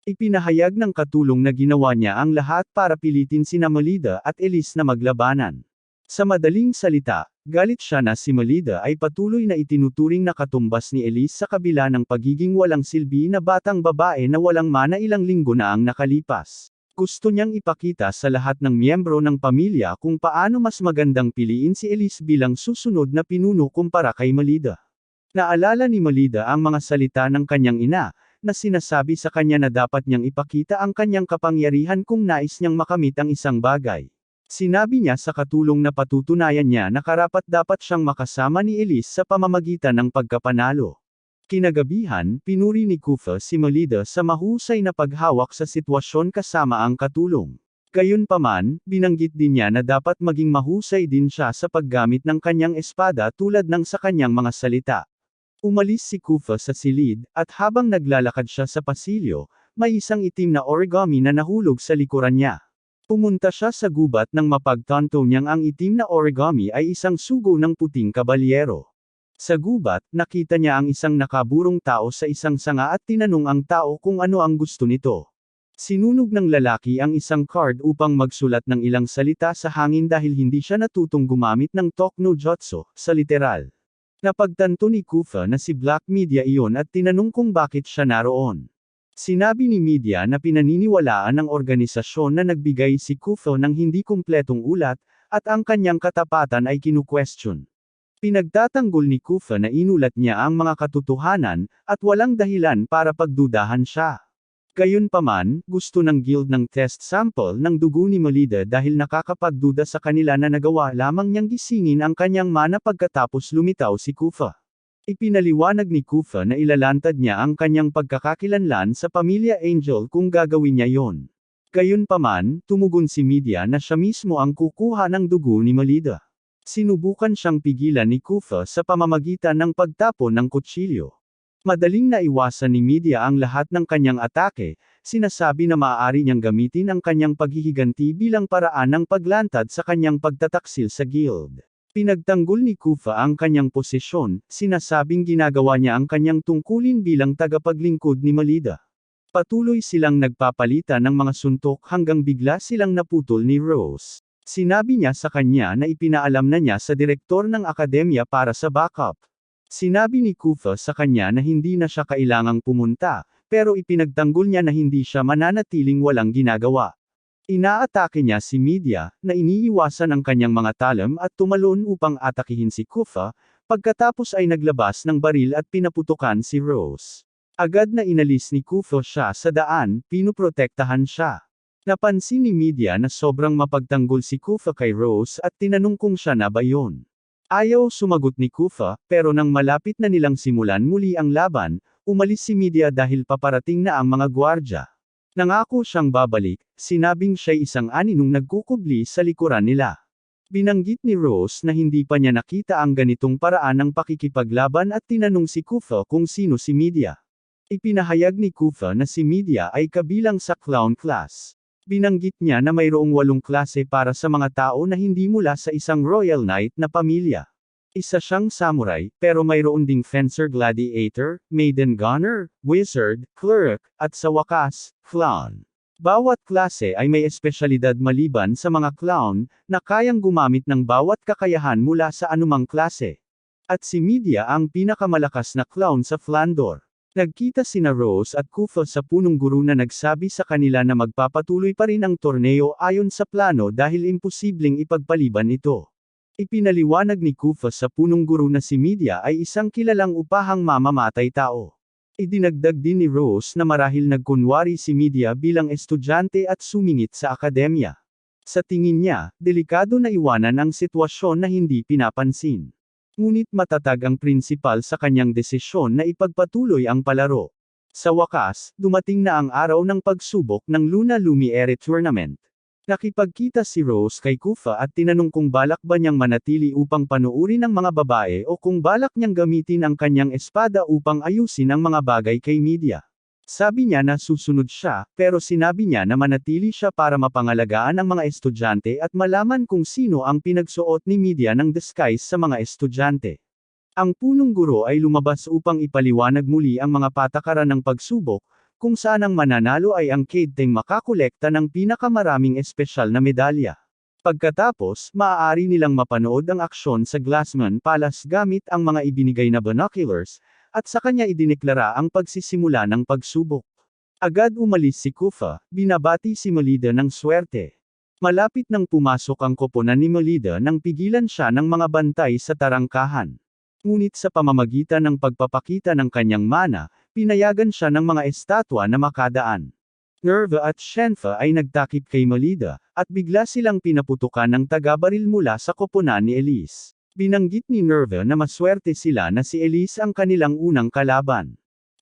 Ipinahayag ng katulong na ginawa niya ang lahat para pilitin sina Melida at Elise na maglabanan. Sa madaling salita, galit siya na si Melida ay patuloy na itinuturing na katumbas ni Elise sa kabila ng pagiging walang silbi na batang babae na walang mana ilang linggo na ang nakalipas. Gusto niyang ipakita sa lahat ng miyembro ng pamilya kung paano mas magandang piliin si Elise bilang susunod na pinuno kumpara kay Melida. Naalala ni Melida ang mga salita ng kanyang ina, na sinasabi sa kanya na dapat niyang ipakita ang kanyang kapangyarihan kung nais niyang makamit ang isang bagay. Sinabi niya sa katulong na patutunayan niya na karapat-dapat siyang makasama ni Elise sa pamamagitan ng pagkapanalo. Kinagabihan, pinuri ni Kufa si Melida sa mahusay na paghawak sa sitwasyon kasama ang katulong. Gayunpaman, binanggit din niya na dapat maging mahusay din siya sa paggamit ng kanyang espada tulad ng sa kanyang mga salita. Umalis si Kufa sa silid, at habang naglalakad siya sa pasilyo, may isang itim na origami na nahulog sa likuran niya. Pumunta siya sa gubat nang mapagtanto niyang ang itim na origami ay isang sugo ng puting kabalyero. Sa gubat, nakita niya ang isang nakaburong tao sa isang sanga at tinanong ang tao kung ano ang gusto nito. Sinunog ng lalaki ang isang card upang magsulat ng ilang salita sa hangin dahil hindi siya natutong gumamit ng talk no jutsu, sa literal. Napagtanto ni Kufa na si Black Media iyon at tinanong kung bakit siya naroon. Sinabi ni Media na pinaniniwalaan ng organisasyon na nagbigay si Kufa ng hindi kumpletong ulat, at ang kanyang katapatan ay kinu-question. Pinagtatanggol ni Kufa na inulat niya ang mga katotohanan, at walang dahilan para pagdudahan siya. Gayunpaman, gusto ng guild ng test sample ng dugo ni Melida dahil nakakapagduda sa kanila na nagawa lamang niyang gisingin ang kanyang mana pagkatapos lumitaw si Kufa. Ipinaliwanag ni Kufa na ilalantad niya ang kanyang pagkakakilanlan sa pamilya Angel kung gagawin niya yon. Gayunpaman, tumugon si Media na siya mismo ang kukuha ng dugo ni Melida. Sinubukan siyang pigilan ni Kufa sa pamamagitan ng pagtapon ng kutsilyo. Madaling naiwasan ni Media ang lahat ng kanyang atake, sinasabi na maaari niyang gamitin ang kanyang paghihiganti bilang paraan ng paglantad sa kanyang pagtataksil sa guild. Pinagtanggol ni Kufa ang kanyang posisyon, sinasabing ginagawa niya ang kanyang tungkulin bilang tagapaglingkod ni Melida. Patuloy silang nagpapalitan ng mga suntok hanggang bigla silang naputol ni Rose. Sinabi niya sa kanya na ipinaalam na niya sa direktor ng akademya para sa backup. Sinabi ni Kufa sa kanya na hindi na siya kailangang pumunta, pero ipinagtanggol niya na hindi siya mananatiling walang ginagawa. Inaatake niya si Media, na iniiwasan ang kanyang mga talem at tumalon upang atakihin si Kufa, pagkatapos ay naglabas ng baril at pinaputukan si Rose. Agad na inalis ni Kufa siya sa daan, pinuprotektahan siya. Napansin ni Media na sobrang mapagtanggol si Kufa kay Rose at tinanong kung siya na ba yun. Ayaw sumagot ni Kufa, pero nang malapit na nilang simulan muli ang laban, umalis si Media dahil paparating na ang mga gwardya. Nangako siyang babalik, sinabing siya'y isang aninong nagkukubli sa likuran nila. Binanggit ni Rose na hindi pa niya nakita ang ganitong paraan ng pakikipaglaban at tinanong si Kufa kung sino si Media. Ipinahayag ni Kufa na si Media ay kabilang sa clown class. Binanggit niya na mayroong 8 klase para sa mga tao na hindi mula sa isang royal knight na pamilya. Isa siyang samurai, pero mayroon ding fencer gladiator, maiden gunner, wizard, cleric, at sa wakas, clown. Bawat klase ay may espesyalidad maliban sa mga clown, na kayang gumamit ng bawat kakayahan mula sa anumang klase. At si Media ang pinakamalakas na clown sa Flandor. Nagkita sina Rose at Kufa sa punong guro na nagsabi sa kanila na magpapatuloy pa rin ang torneo ayon sa plano dahil imposibleng ipagpaliban ito. Ipinaliwanag ni Kufa sa punong guro na si Media ay isang kilalang upahang mamamatay tao. Idinagdag din ni Rose na marahil nagkunwari si Media bilang estudyante at sumingit sa akademya. Sa tingin niya, delikado na iwanan ang sitwasyon na hindi pinapansin. Ngunit matatag ang prinsipal sa kanyang desisyon na ipagpatuloy ang palaro. Sa wakas, dumating na ang araw ng pagsubok ng Luna Lumiere Tournament. Nakipagkita si Rose kay Kufa at tinanong kung balak ba niyang manatili upang panuurin ang mga babae o kung balak niyang gamitin ang kanyang espada upang ayusin ang mga bagay kay Media. Sabi niya na susunod siya, pero sinabi niya na manatili siya para mapangalagaan ang mga estudyante at malaman kung sino ang pinagsuot ni Media ng disguise sa mga estudyante. Ang punong guro ay lumabas upang ipaliwanag muli ang mga patakaran ng pagsubok, kung saan ang mananalo ay ang Kadeteng makakolekta ng pinakamaraming espesyal na medalya. Pagkatapos, maaari nilang mapanood ang aksyon sa Glassman Palace gamit ang mga ibinigay na binoculars, at sa kanya idineklara ang pagsisimula ng pagsubok. Agad umalis si Kufa, binabati si Melida ng swerte. Malapit nang pumasok ang koponan ni Melida nang pigilan siya ng mga bantay sa tarangkahan. Ngunit sa pamamagitan ng pagpapakita ng kanyang mana, pinayagan siya ng mga estatwa na makadaan. Nerva at Shenfa ay nagtakip kay Melida, at bigla silang pinaputukan ng tagabaril mula sa koponan ni Elise. Binanggit ni Nerva na maswerte sila na si Elise ang kanilang unang kalaban.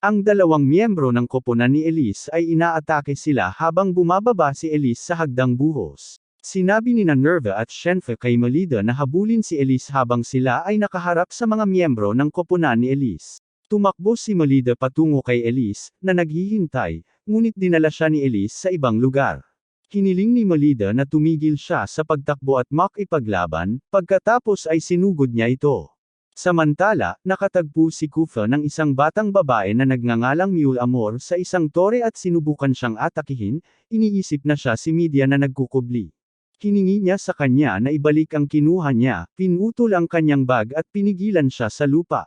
Ang dalawang miyembro ng koponan ni Elise ay inaatake sila habang bumababa si Elise sa hagdang buhos. Sinabi ni Nerva at Shenfe kay Melida na habulin si Elise habang sila ay nakaharap sa mga miyembro ng koponan ni Elise. Tumakbo si Melida patungo kay Elise, na naghihintay, ngunit dinala siya ni Elise sa ibang lugar. Hiniling ni Melida na tumigil siya sa pagtakbo at makipaglaban, pagkatapos ay sinugod niya ito. Samantala, nakatagpo si Kufa ng isang batang babae na nagngangalang Mule Amor sa isang tore at sinubukan siyang atakihin, iniisip na siya si Media na nagkukubli. Hiningi niya sa kanya na ibalik ang kinuha niya, pinutol ang kanyang bag at pinigilan siya sa lupa.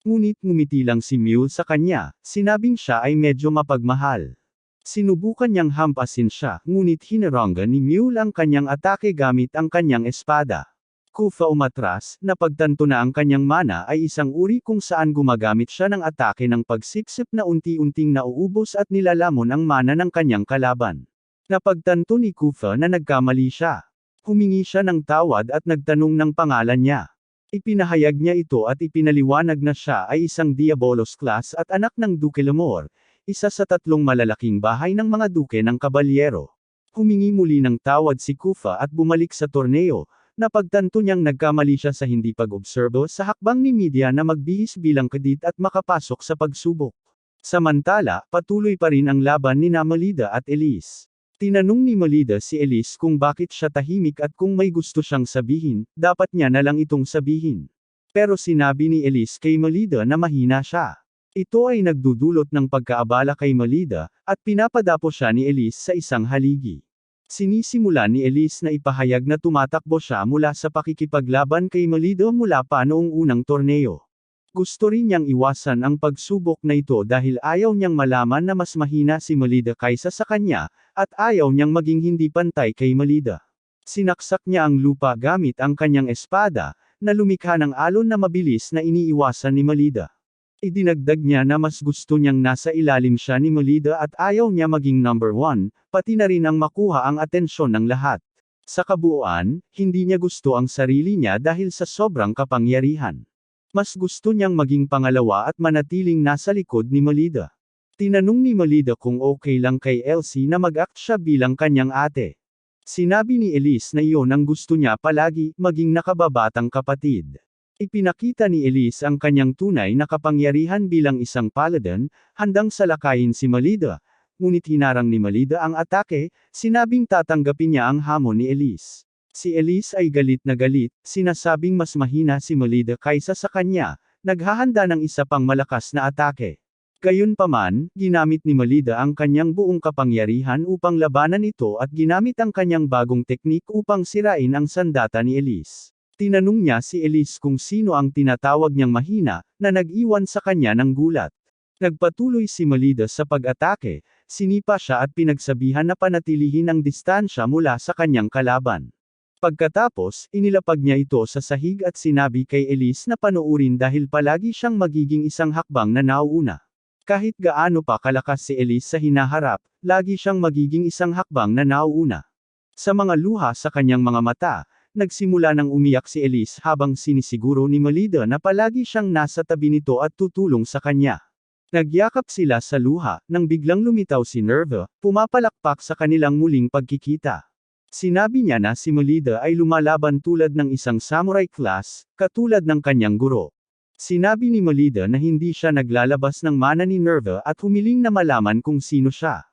Ngunit ngumiti lang si Mule sa kanya, sinabing siya ay medyo mapagmahal. Sinubukan niyang hampasin siya, ngunit hinaranggan ni Mule ang kanyang atake gamit ang kanyang espada. Kufa umatras, napagtanto na ang kanyang mana ay isang uri kung saan gumagamit siya ng atake ng pagsipsip na unti-unting nauubos at nilalamon ang mana ng kanyang kalaban. Napagtanto ni Kufa na nagkamali siya. Humingi siya ng tawad at nagtanong ng pangalan niya. Ipinahayag niya ito at ipinaliwanag na siya ay isang Diabolos class at anak ng Duke Lemor, isa sa 3 malalaking bahay ng mga duke ng kabalyero. Humingi muli ng tawad si Kufa at bumalik sa torneo. Napagtanto niyang nagkamali siya sa hindi pag-obserbo sa hakbang ni Media na magbihis bilang kadit at makapasok sa pagsubok. Samantala, patuloy pa rin ang laban ni Melida at Elise. Tinanong ni Melida si Elise kung bakit siya tahimik at kung may gusto siyang sabihin, dapat niya na lang itong sabihin. Pero sinabi ni Elise kay Melida na mahina siya. Ito ay nagdudulot ng pagkaabala kay Melida, at pinapadapo siya ni Elise sa isang haligi. Sinisimula ni Elise na ipahayag na tumatakbo siya mula sa pakikipaglaban kay Melida mula pa noong unang torneo. Gusto rin niyang iwasan ang pagsubok na ito dahil ayaw niyang malaman na mas mahina si Melida kaysa sa kanya, at ayaw niyang maging hindi pantay kay Melida. Sinaksak niya ang lupa gamit ang kanyang espada, na lumikha ng alon na mabilis na iniiwasan ni Melida. Idinagdag niya na mas gusto niyang nasa ilalim siya ni Melida at ayaw niya maging number 1, pati na rin ang makuha ang atensyon ng lahat. Sa kabuuan, hindi niya gusto ang sarili niya dahil sa sobrang kapangyarihan. Mas gusto niyang maging pangalawa at manatiling nasa likod ni Melida. Tinanong ni Melida kung okay lang kay Elsie na mag-act siya bilang kanyang ate. Sinabi ni Elise na iyon ang gusto niya palagi, maging nakababatang kapatid. Ipinakita ni Elise ang kanyang tunay na kapangyarihan bilang isang paladin, handang salakayin si Melida. Ngunit hinarang ni Melida ang atake, sinabing tatanggapin niya ang hamon ni Elise. Si Elise ay galit na galit, sinasabing mas mahina si Melida kaysa sa kanya, naghahanda ng isa pang malakas na atake. Gayunpaman, ginamit ni Melida ang kanyang buong kapangyarihan upang labanan ito at ginamit ang kanyang bagong teknik upang sirain ang sandata ni Elise. Tinanong niya si Elise kung sino ang tinatawag niyang mahina, na nag-iwan sa kanya ng gulat. Nagpatuloy si Melida sa pag-atake, sinipa siya at pinagsabihan na panatilihin ang distansya mula sa kanyang kalaban. Pagkatapos, inilapag niya ito sa sahig at sinabi kay Elise na panoorin dahil palagi siyang magiging isang hakbang na nauuna. Kahit gaano pa kalakas si Elise sa hinaharap, lagi siyang magiging isang hakbang na nauuna. Sa mga luha sa kanyang mga mata, nagsimula nang umiyak si Elise habang sinisiguro ni Melida na palagi siyang nasa tabi nito at tutulong sa kanya. Nagyakap sila sa luha, nang biglang lumitaw si Nerva, pumapalakpak sa kanilang muling pagkikita. Sinabi niya na si Melida ay lumalaban tulad ng isang samurai class, katulad ng kanyang guro. Sinabi ni Melida na hindi siya naglalabas ng mana ni Nerva at humiling na malaman kung sino siya.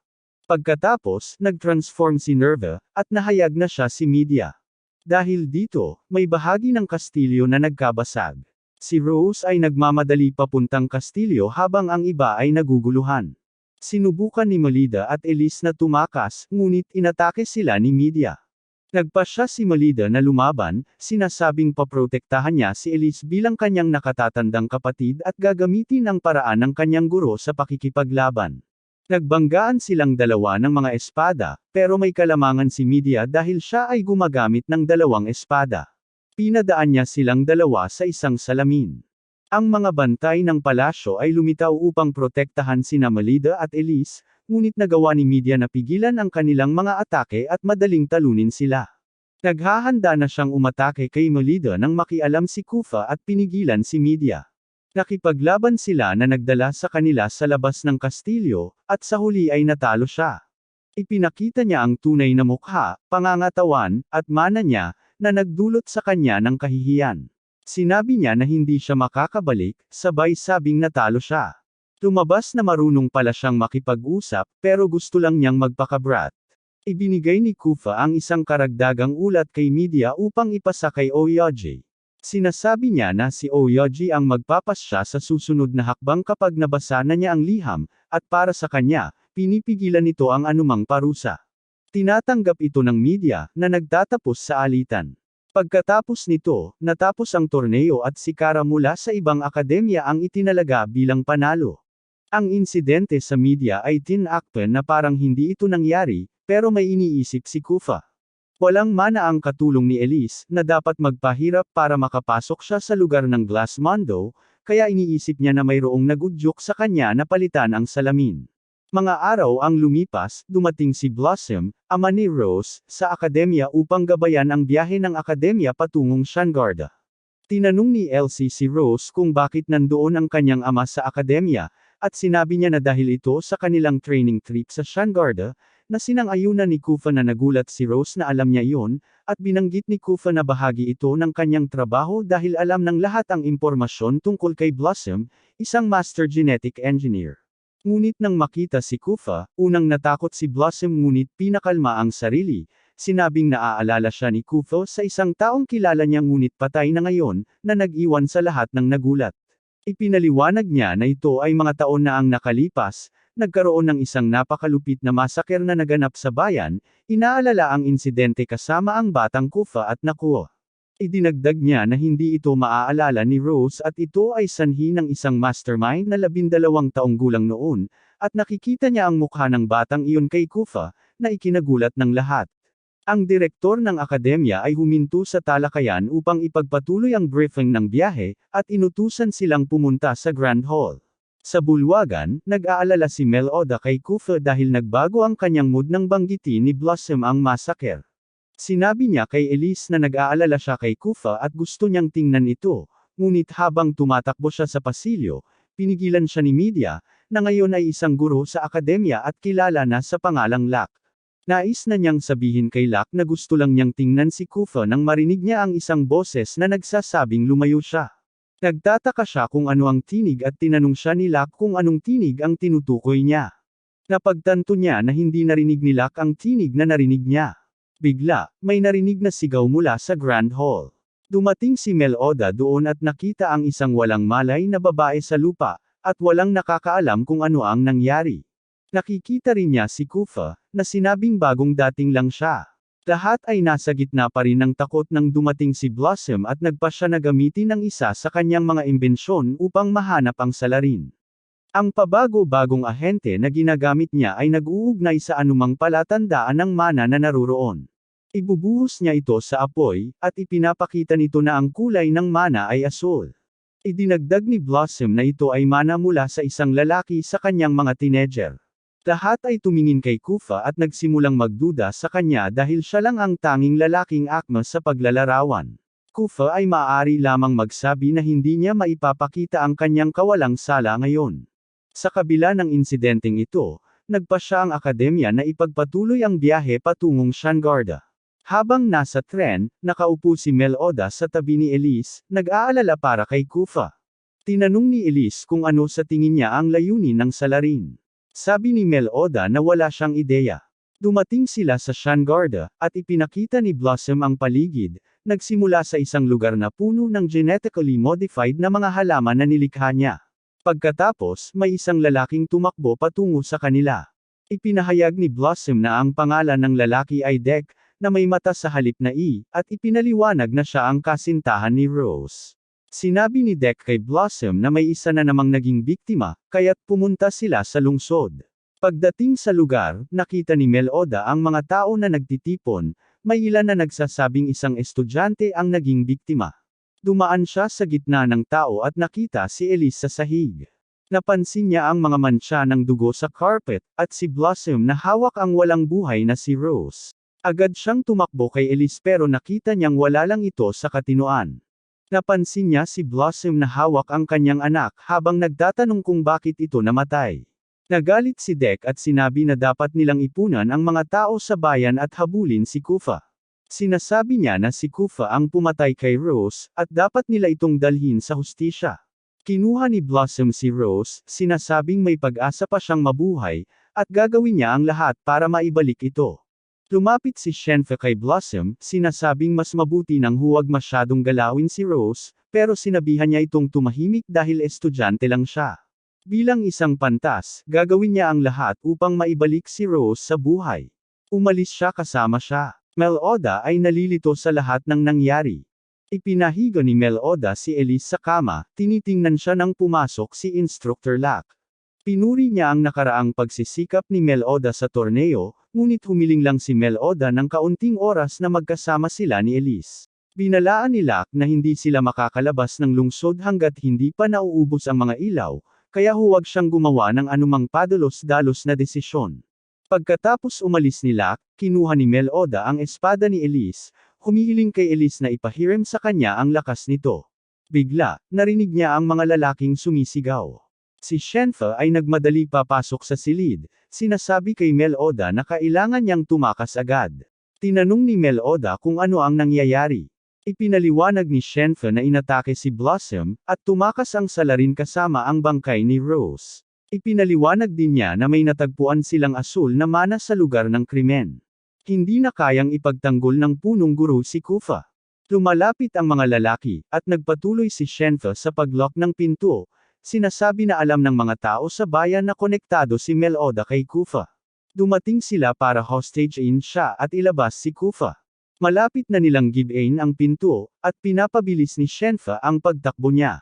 Pagkatapos, nag-transform si Nerva, at nahayag na siya si Media. Dahil dito, may bahagi ng kastilyo na nagkabasag. Si Rose ay nagmamadali papuntang kastilyo habang ang iba ay naguguluhan. Sinubukan ni Melida at Elise na tumakas, ngunit inatake sila ni Media. Nagpasya si Melida na lumaban, sinasabing paprotektahan niya si Elise bilang kanyang nakatatandang kapatid at gagamitin ang paraan ng kanyang guro sa pakikipaglaban. Nagbanggaan silang dalawa ng mga espada, pero may kalamangan si Media dahil siya ay gumagamit ng 2 espada. Pinadaan niya silang dalawa sa isang salamin. Ang mga bantay ng palasyo ay lumitaw upang protektahan sina Melida at Elise, ngunit nagawa ni Media na pigilan ang kanilang mga atake at madaling talunin sila. Naghahanda na siyang umatake kay Melida nang makialam si Kufa at pinigilan si Media. Nakipaglaban sila na nagdala sa kanila sa labas ng kastilyo, at sa huli ay natalo siya. Ipinakita niya ang tunay na mukha, pangangatawan, at mana niya, na nagdulot sa kanya ng kahihiyan. Sinabi niya na hindi siya makakabalik, sabay sabing natalo siya. Lumabas na marunong pala siyang makipag-usap, pero gusto lang niyang magpakabrat. Ibinigay ni Kufa ang isang karagdagang ulat kay media upang ipasa kay Oyoji. Sinasabi niya na si Oyoji ang magpapasya sa susunod na hakbang kapag nabasa na niya ang liham, at para sa kanya, pinipigilan nito ang anumang parusa. Tinatanggap ito ng media, na nagtatapos sa alitan. Pagkatapos nito, natapos ang torneo at si Kara mula sa ibang akademya ang itinalaga bilang panalo. Ang insidente sa media ay tinakpan na parang hindi ito nangyari, pero may iniisip si Kufa. Walang mana ang katulong ni Elise, na dapat magpahirap para makapasok siya sa lugar ng Glass Mondo, kaya iniisip niya na mayroong nagudyok sa kanya na palitan ang salamin. Mga araw ang lumipas, dumating si Blossom, ama ni Rose, sa akademya upang gabayan ang biyahe ng akademya patungong Shangarda. Tinanong ni Elsie si Rose kung bakit nandoon ang kanyang ama sa akademya, at sinabi niya na dahil ito sa kanilang training trip sa Shangarda, na sinang-ayunan ni Kufa na nagulat si Rose na alam niya iyon, at binanggit ni Kufa na bahagi ito ng kanyang trabaho dahil alam ng lahat ang impormasyon tungkol kay Blossom, isang master genetic engineer. Ngunit nang makita si Kufa, unang natakot si Blossom ngunit pinakalma ang sarili, sinabing naaalala siya ni Kufa sa isang taong kilala niya ngunit patay na ngayon, na nag-iwan sa lahat ng nagulat. Ipinaliwanag niya na ito ay mga taon na ang nakalipas, nagkaroon ng isang napakalupit na masaker na naganap sa bayan, inaalala ang insidente kasama ang batang Kufa at Nakuo. Idinagdag niya na hindi ito maaalala ni Rose at ito ay sanhi ng isang mastermind na 12 taong gulang noon, at nakikita niya ang mukha ng batang iyon kay Kufa, na ikinagulat ng lahat. Ang direktor ng akademya ay huminto sa talakayan upang ipagpatuloy ang briefing ng biyahe, at inutusan silang pumunta sa Grand Hall. Sa bulwagan, nag-aalala si Meloda kay Kufa dahil nagbago ang kanyang mood nang banggitin ni Blossom ang massacre. Sinabi niya kay Elise na nag-aalala siya kay Kufa at gusto niyang tingnan ito, ngunit habang tumatakbo siya sa pasilyo, pinigilan siya ni media, na ngayon ay isang guro sa akademya at kilala na sa pangalang Lak. Nais na niyang sabihin kay Lak na gusto lang niyang tingnan si Kufa nang marinig niya ang isang boses na nagsasabing lumayo siya. Nagtataka siya kung ano ang tinig at tinanong siya ni Lak kung anong tinig ang tinutukoy niya. Napagtanto niya na hindi narinig ni Lak ang tinig na narinig niya. Bigla, may narinig na sigaw mula sa Grand Hall. Dumating si Meloda doon at nakita ang isang walang malay na babae sa lupa, at walang nakakaalam kung ano ang nangyari. Nakikita rin niya si Kufa, na sinabing bagong dating lang siya. Lahat ay nasa gitna pa rin ng takot nang dumating si Blossom at nagpa siya na gamitin ang isa sa kanyang mga imbensyon upang mahanap ang salarin. Ang pabago-bagong ahente na ginagamit niya ay nag-uugnay sa anumang palatandaan ng mana na naruroon. Ibubuhos niya ito sa apoy, at ipinapakita nito na ang kulay ng mana ay asul. Idinagdag ni Blossom na ito ay mana mula sa isang lalaki sa kanyang mga teenager. Lahat ay tumingin kay Kufa at nagsimulang magduda sa kanya dahil siya lang ang tanging lalaking akma sa paglalarawan. Kufa ay maaari lamang magsabi na hindi niya maipapakita ang kanyang kawalang sala ngayon. Sa kabila ng insidenteng ito, nagpa siya ang akademya na ipagpatuloy ang biyahe patungong Shangarda. Habang nasa tren, nakaupo si Meloda sa tabi ni Elise, nag-aalala para kay Kufa. Tinanong ni Elise kung ano sa tingin niya ang layunin ng salarin. Sabi ni Meloda na wala siyang ideya. Dumating sila sa Shangarda, at ipinakita ni Blossom ang paligid, nagsimula sa isang lugar na puno ng genetically modified na mga halaman na nilikha niya. Pagkatapos, may isang lalaking tumakbo patungo sa kanila. Ipinahayag ni Blossom na ang pangalan ng lalaki ay Dek, na may mata sa halip na I, at ipinaliwanag na siya ang kasintahan ni Rose. Sinabi ni Dek kay Blossom na may isa na namang naging biktima, kaya't pumunta sila sa lungsod. Pagdating sa lugar, nakita ni Meloda ang mga tao na nagtitipon, may ilan na nagsasabing isang estudyante ang naging biktima. Dumaan siya sa gitna ng tao at nakita si Elise sa sahig. Napansin niya ang mga mantsa ng dugo sa carpet, at si Blossom na hawak ang walang buhay na si Rose. Agad siyang tumakbo kay Elise pero nakita niyang wala lang ito sa katinoan. Napansin niya si Blossom na hawak ang kanyang anak habang nagtatanong kung bakit ito namatay. Nagalit si Deck at sinabi na dapat nilang ipunan ang mga tao sa bayan at habulin si Kufa. Sinasabi niya na si Kufa ang pumatay kay Rose, at dapat nila itong dalhin sa hustisya. Kinuha ni Blossom si Rose, sinasabing may pag-asa pa siyang mabuhay, at gagawin niya ang lahat para maibalik ito. Lumapit si Shenfe kay Blossom, sinasabing mas mabuti nang huwag masyadong galawin si Rose, pero sinabihan niya itong tumahimik dahil estudyante lang siya. Bilang isang pantas, gagawin niya ang lahat upang maibalik si Rose sa buhay. Umalis siya kasama siya. Melioda ay nalilito sa lahat ng nangyari. Ipinahiga ni Melioda si Elise sa kama, tinitingnan siya nang pumasok si Instructor Lack. Pinuri niya ang nakaraang pagsisikap ni Melioda sa torneo, ngunit humiling lang si Melioda ng kaunting oras na magkasama sila ni Elise. Binalaan ni Lack na hindi sila makakalabas ng lungsod hanggat hindi pa nauubos ang mga ilaw, kaya huwag siyang gumawa ng anumang padalos-dalos na desisyon. Pagkatapos umalis ni Lack, kinuha ni Melioda ang espada ni Elise, humihiling kay Elise na ipahiram sa kanya ang lakas nito. Bigla, narinig niya ang mga lalaking sumisigaw. Si Shenfe ay nagmadali papasok sa silid, sinasabi kay Melioda na kailangan niyang tumakas agad. Tinanong ni Melioda kung ano ang nangyayari. Ipinaliwanag ni Shenfe na inatake si Blossom, at tumakas ang salarin kasama ang bangkay ni Rose. Ipinaliwanag din niya na may natagpuan silang asul na mana sa lugar ng krimen. Hindi na kayang ipagtanggol ng punong guro si Kufa. Lumalapit ang mga lalaki, at nagpatuloy si Shenfe sa paglock ng pinto. Sinasabi na alam ng mga tao sa bayan na konektado si Melioda kay Kufa. Dumating sila para hostage-in siya at ilabas si Kufa. Malapit na nilang give-in ang pinto, at pinapabilis ni Shenfe ang pagtakbo niya.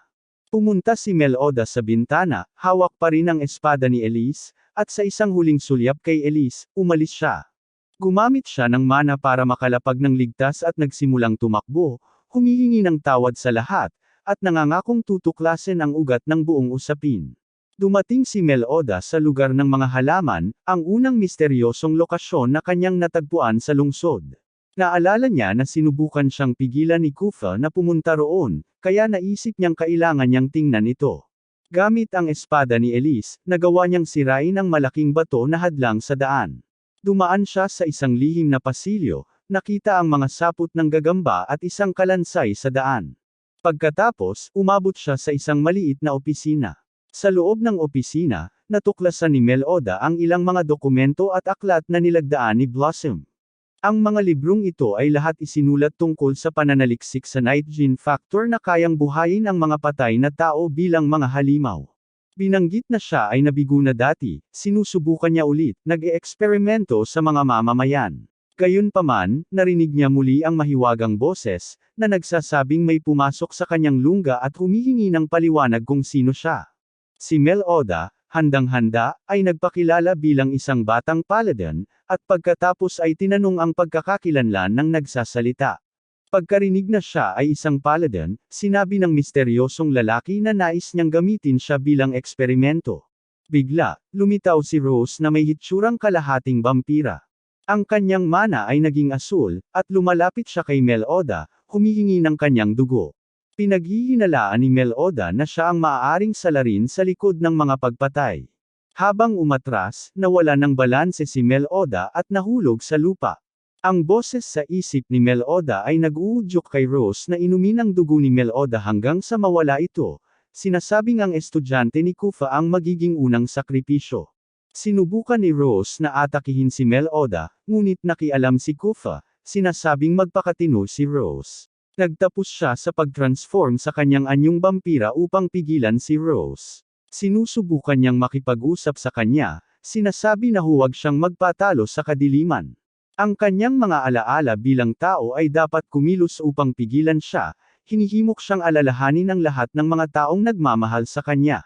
Pumunta si Melioda sa bintana, hawak pa rin ang espada ni Elise, at sa isang huling sulyap kay Elise, umalis siya. Gumamit siya ng mana para makalapag ng ligtas at nagsimulang tumakbo, humihingi ng tawad sa lahat, at nangangakong tutuklasin ang ugat ng buong usapin. Dumating si Melioda sa lugar ng mga halaman, ang unang misteryosong lokasyon na kanyang natagpuan sa lungsod. Naalala niya na sinubukan siyang pigilan ni Kufa na pumunta roon, kaya naisip niyang kailangan niyang tingnan ito. Gamit ang espada ni Elise, nagawa niyang sirain ang malaking bato na hadlang sa daan. Dumaan siya sa isang lihim na pasilyo, nakita ang mga sapot ng gagamba at isang kalansay sa daan. Pagkatapos, umabot siya sa isang maliit na opisina. Sa loob ng opisina, natuklasan ni Melioda ang ilang mga dokumento at aklat na nilagdaan ni Blossom. Ang mga librong ito ay lahat isinulat tungkol sa pananaliksik sa night gene factor na kayang buhayin ang mga patay na tao bilang mga halimaw. Binanggit na siya ay nabigo na dati, sinusubukan niya ulit, nag-eeksperimento sa mga mamamayan. Gayunpaman, narinig niya muli ang mahiwagang boses, na nagsasabing may pumasok sa kanyang lungga at humihingi ng paliwanag kung sino siya. Si Melioda, handang-handa, ay nagpakilala bilang isang batang paladin, at pagkatapos ay tinanong ang pagkakakilanlan ng nagsasalita. Pagkarinig na siya ay isang paladin, sinabi ng misteryosong lalaki na nais niyang gamitin siya bilang eksperimento. Bigla, lumitaw si Rose na may hitsurang kalahating vampira. Ang kanyang mana ay naging asul, at lumalapit siya kay Melioda, humihingi ng kanyang dugo. Pinaghihinalaan ni Melioda na siya ang maaaring salarin sa likod ng mga pagpatay. Habang umatras, nawala ng balanse si Melioda at nahulog sa lupa. Ang boses sa isip ni Melioda ay nag-uudyok kay Rose na inumin ang dugo ni Melioda hanggang sa mawala ito. Sinasabing ang estudyante ni Kufa ang magiging unang sakripisyo. Sinubukan ni Rose na atakihin si Melioda, ngunit nakialam si Kufa, sinasabing magpakatino si Rose. Nagtapos siya sa pag-transform sa kanyang anyong vampira upang pigilan si Rose. Sinusubukan niyang makipag-usap sa kanya, sinasabi na huwag siyang magpatalo sa kadiliman. Ang kanyang mga alaala bilang tao ay dapat kumilos upang pigilan siya, hinihimok siyang alalahanin ang lahat ng mga taong nagmamahal sa kanya.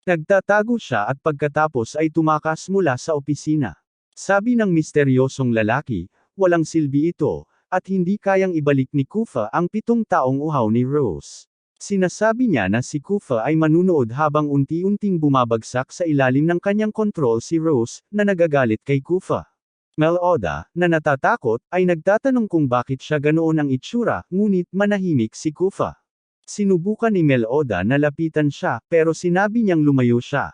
Nagtatago siya at pagkatapos ay tumakas mula sa opisina. Sabi ng misteryosong lalaki, walang silbi ito, at hindi kayang ibalik ni Kufa ang 7 taong uhaw ni Rose. Sinasabi niya na si Kufa ay manunood habang unti-unting bumabagsak sa ilalim ng kanyang kontrol si Rose, na nagagalit kay Kufa. Melioda, na natatakot, ay nagtatanong kung bakit siya ganoon ang itsura, ngunit manahimik si Kufa. Sinubukan ni Melioda na lapitan siya, pero sinabi niyang lumayo siya.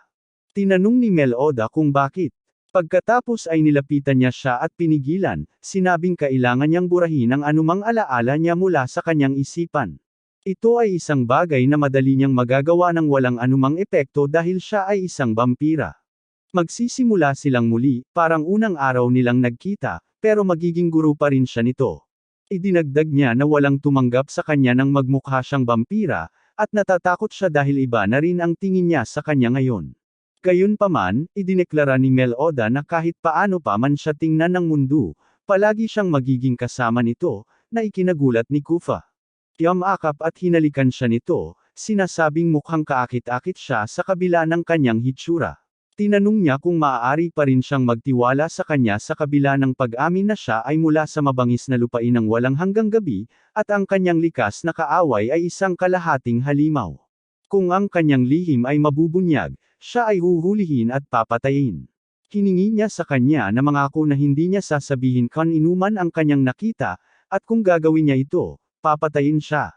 Tinanong ni Melioda kung bakit. Pagkatapos ay nilapitan niya siya at pinigilan, sinabing kailangan niyang burahin ang anumang alaala niya mula sa kanyang isipan. Ito ay isang bagay na madali niyang magagawa ng walang anumang epekto dahil siya ay isang vampira. Magsisimula silang muli, parang unang araw nilang nagkita, pero magiging guro pa rin siya nito. Idinagdag niya na walang tumanggap sa kanya nang magmukha siyang vampira, at natatakot siya dahil iba na rin ang tingin niya sa kanya ngayon. Gayunpaman, idineklara ni Melioda na kahit paano pa man siya tingnan ng mundo, palagi siyang magiging kasama nito, na ikinagulat ni Kufa. Yamakap at hinalikan siya nito, sinasabing mukhang kaakit-akit siya sa kabila ng kanyang hitsura. Tinanong niya kung maaari pa rin siyang magtiwala sa kanya sa kabila ng pag-amin na siya ay mula sa mabangis na lupain ng walang hanggang gabi, at ang kanyang likas na kaaway ay isang kalahating halimaw. Kung ang kanyang lihim ay mabubunyag, siya ay huhulihin at papatayin. Hiningi niya sa kanya na mangako na hindi niya sasabihin kung inuman ang kanyang nakita, at kung gagawin niya ito, papatayin siya.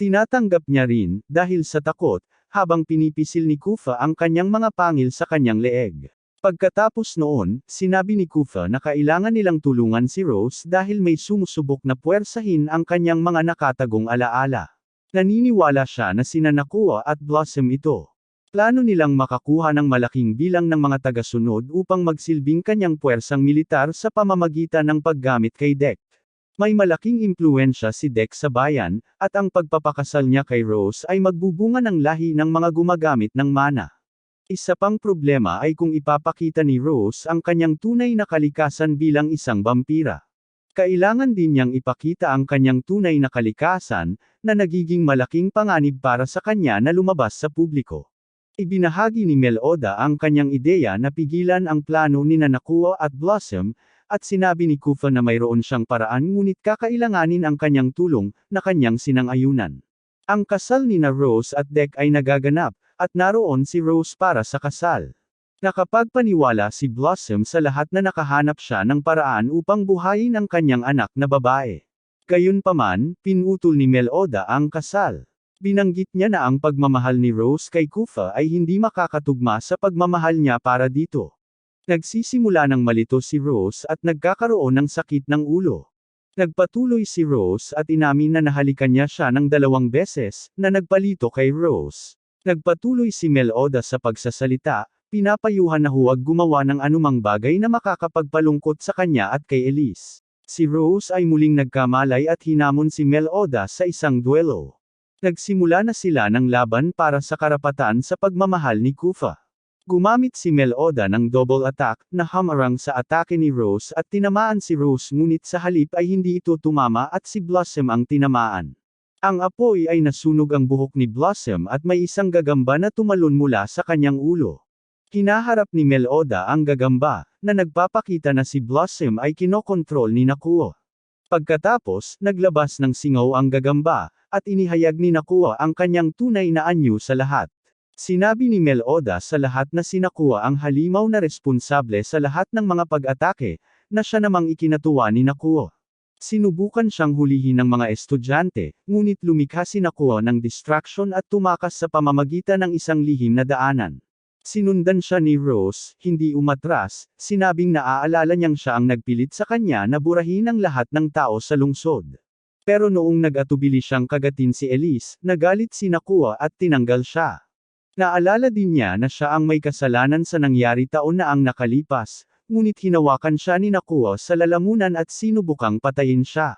Tinatanggap niya rin, dahil sa takot, habang pinipisil ni Kufa ang kanyang mga pangil sa kanyang leeg. Pagkatapos noon, sinabi ni Kufa na kailangan nilang tulungan si Rose dahil may sumusubok na puwersahin ang kanyang mga nakatagong alaala. Naniniwala siya na sina Nakua at Blossom ito. Plano nilang makakuha ng malaking bilang ng mga tagasunod upang magsilbing kanyang puwersang militar sa pamamagitan ng paggamit kay Dek. May malaking impluwensya si Dek sa bayan, at ang pagpapakasal niya kay Rose ay magbubunga ng lahi ng mga gumagamit ng mana. Isa pang problema ay kung ipapakita ni Rose ang kanyang tunay na kalikasan bilang isang vampira. Kailangan din niyang ipakita ang kanyang tunay na kalikasan, na nagiging malaking panganib para sa kanya na lumabas sa publiko. Ibinahagi ni Melioda ang kanyang ideya na pigilan ang plano ni Nakua at Blossom, at sinabi ni Kufa na mayroon siyang paraan ngunit kakailanganin ang kanyang tulong, na kanyang sinang-ayunan. Ang kasal ni Rose at Dek ay nagaganap, at naroon si Rose para sa kasal. Nakapagpaniwala si Blossom sa lahat na nakahanap siya ng paraan upang buhayin ang kanyang anak na babae. Gayunpaman, pinutol ni Melioda ang kasal. Binanggit niya na ang pagmamahal ni Rose kay Kufa ay hindi makakatugma sa pagmamahal niya para dito. Nagsisimula ng malito si Rose at nagkakaroon ng sakit ng ulo. Nagpatuloy si Rose at inamin na nahalikan niya siya ng 2 beses, na nagpalito kay Rose. Nagpatuloy si Melioda sa pagsasalita, pinapayuhan na huwag gumawa ng anumang bagay na makakapagpalungkot sa kanya at kay Elise. Si Rose ay muling nagkamalay at hinamon si Melioda sa isang duelo. Nagsimula na sila ng laban para sa karapatan sa pagmamahal ni Kufa. Gumamit si Melioda ng double attack, na hamarang sa atake ni Rose at tinamaan si Rose ngunit sa halip ay hindi ito tumama at si Blossom ang tinamaan. Ang apoy ay nasunog ang buhok ni Blossom at may isang gagamba na tumalon mula sa kanyang ulo. Hinaharap ni Melioda ang gagamba, na nagpapakita na si Blossom ay kinokontrol ni Nakua. Pagkatapos, naglabas ng singaw ang gagamba, at inihayag ni Nakua ang kanyang tunay na anyo sa lahat. Sinabi ni Melioda sa lahat na si Nakua ang halimaw na responsable sa lahat ng mga pag-atake, na siya namang ikinatuwa ni Nakua. Sinubukan siyang hulihin ng mga estudyante, ngunit lumikha si Nakua ng distraction at tumakas sa pamamagitan ng isang lihim na daanan. Sinundan siya ni Rose, hindi umatras, sinabing naaalala niyang siya ang nagpilit sa kanya na burahin ang lahat ng tao sa lungsod. Pero noong nag-atubili siyang kagatin si Elise, nagalit si Nakua at tinanggal siya. Naalala din niya na siya ang may kasalanan sa nangyari taon na ang nakalipas, ngunit hinawakan siya ni Nakua sa lalamunan at sinubukang patayin siya.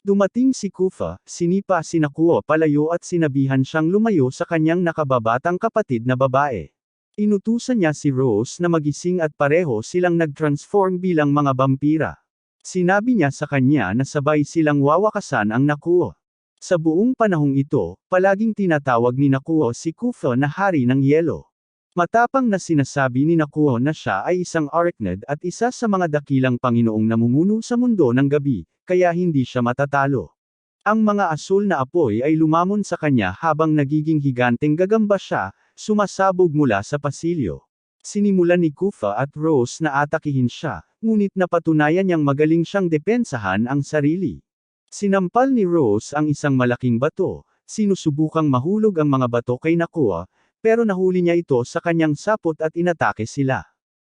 Dumating si Kufa, sinipa si Nakua palayo at sinabihan siyang lumayo sa kanyang nakababatang kapatid na babae. Inutusan niya si Rose na magising at pareho silang nag-transform bilang mga vampira. Sinabi niya sa kanya na sabay silang wawakasan ang Nakua. Sa buong panahong ito, palaging tinatawag ni Nakua si Kufa na hari ng yelo. Matapang na sinasabi ni Nakua na siya ay isang arachnid at isa sa mga dakilang Panginoong namumuno sa mundo ng gabi, kaya hindi siya matatalo. Ang mga asul na apoy ay lumamon sa kanya habang nagiging higanteng gagamba siya, sumasabog mula sa pasilyo. Sinimulan ni Kufa at Rose na atakihin siya, ngunit napatunayan niyang magaling siyang depensahan ang sarili. Sinampal ni Rose ang isang malaking bato, Sinusubukang mahulog ang mga bato kay Nakua, pero nahuli niya ito sa kanyang sapot at inatake sila.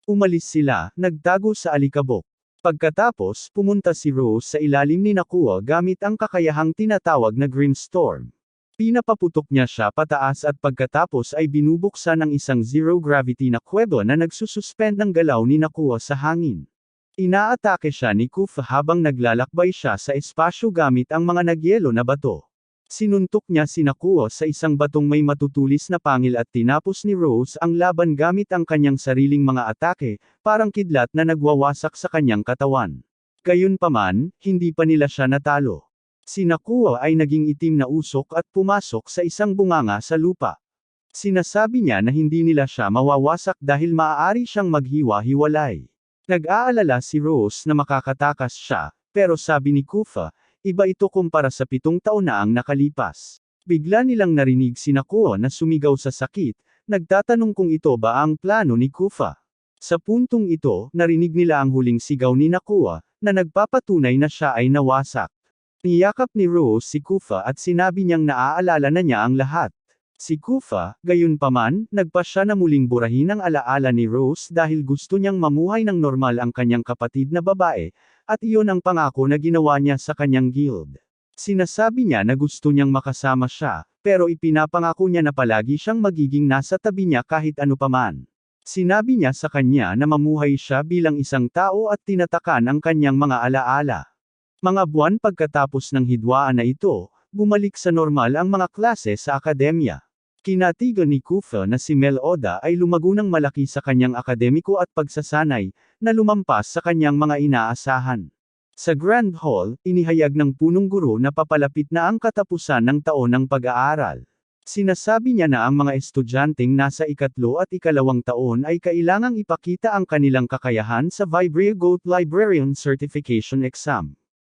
Umalis sila, nagtago sa alikabok. Pagkatapos, pumunta si Rose sa ilalim ni Nakua gamit ang kakayahang tinatawag na Grimstorm. Pinapaputok niya siya pataas at pagkatapos ay binubuksan ang isang zero-gravity na kuweba na nagsususpend ng galaw ni Nakua sa hangin. Inaatake siya ni Kufa habang naglalakbay siya sa espasyo gamit ang mga nagyelo na bato. Sinuntok niya si Nakua sa isang batong may matutulis na pangil at tinapos ni Rose ang laban gamit ang kanyang sariling mga atake, parang kidlat na nagwawasak sa kanyang katawan. Gayunpaman, hindi pa nila siya natalo. Si Nakua ay naging itim na usok at pumasok sa isang bunganga sa lupa. Sinasabi niya na hindi nila siya mawawasak dahil maaari siyang maghiwa-hiwalay. Nag-aalala si Rose na makakatakas siya, pero sabi ni Kufa, iba ito kumpara sa 7 taon na ang nakalipas. Bigla nilang narinig si Nakua na sumigaw sa sakit, nagtatanong kung ito ba ang plano ni Kufa. Sa puntong ito, narinig nila ang huling sigaw ni Nakua, na nagpapatunay na siya ay nawasak. Niyakap ni Rose si Kufa at sinabi niyang naaalala na niya ang lahat. Si Kufa, gayunpaman, nagpa siya na muling burahin ang alaala ni Rose dahil gusto niyang mamuhay ng normal ang kanyang kapatid na babae, at iyon ang pangako na ginawa niya sa kanyang guild. Sinasabi niya na gusto niyang makasama siya, pero ipinapangako niya na palagi siyang magiging nasa tabi niya kahit ano paman. Sinabi niya sa kanya na mamuhay siya bilang isang tao at tinatakan ang kanyang mga alaala. Mga buwan pagkatapos ng hidwaan na ito, bumalik sa normal ang mga klase sa akademya. Kinatigan ni Kufa na si Mel Oda ay lumago ng malaki sa kanyang akademiko at pagsasanay, na lumampas sa kanyang mga inaasahan. Sa Grand Hall, inihayag ng punong guro na papalapit na ang katapusan ng taon ng pag-aaral. Sinasabi niya na ang mga estudyanteng nasa 3 at 2 taon ay kailangang ipakita ang kanilang kakayahan sa Vibria Goat Librarian Certification Exam.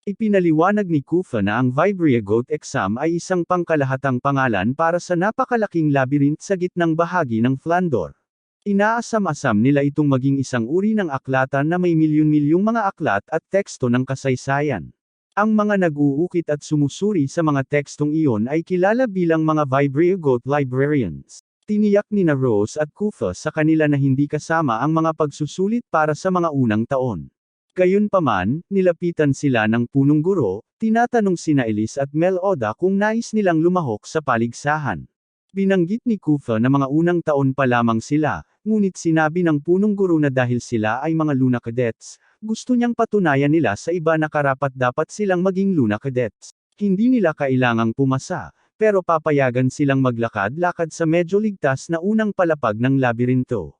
Ipinaliwanag ni Kufa na ang Vibria Goat Exam ay isang pangkalahatang pangalan para sa napakalaking labyrinth sa gitnang bahagi ng Flandor. Inaasam-asam nila itong maging isang uri ng aklatan na may milyon-milyong mga aklat at teksto ng kasaysayan. Ang mga nag-uukit at sumusuri sa mga tekstong iyon ay kilala bilang mga Vibria Goat Librarians. Tiniyak ni na Rose at Kufa sa kanila na hindi kasama ang mga pagsusulit para sa mga unang taon. Gayunpaman, nilapitan sila ng punong guro, tinatanong sina Elise at Mel Oda kung nais nilang lumahok sa paligsahan. Binanggit ni Kufa na mga unang taon pa lamang sila, ngunit sinabi ng punong guro na dahil sila ay mga Luna Cadets, gusto niyang patunayan nila sa iba na karapat-dapat silang maging Luna Cadets. Hindi nila kailangang pumasa, pero papayagan silang maglakad-lakad sa medyo ligtas na unang palapag ng labirinto.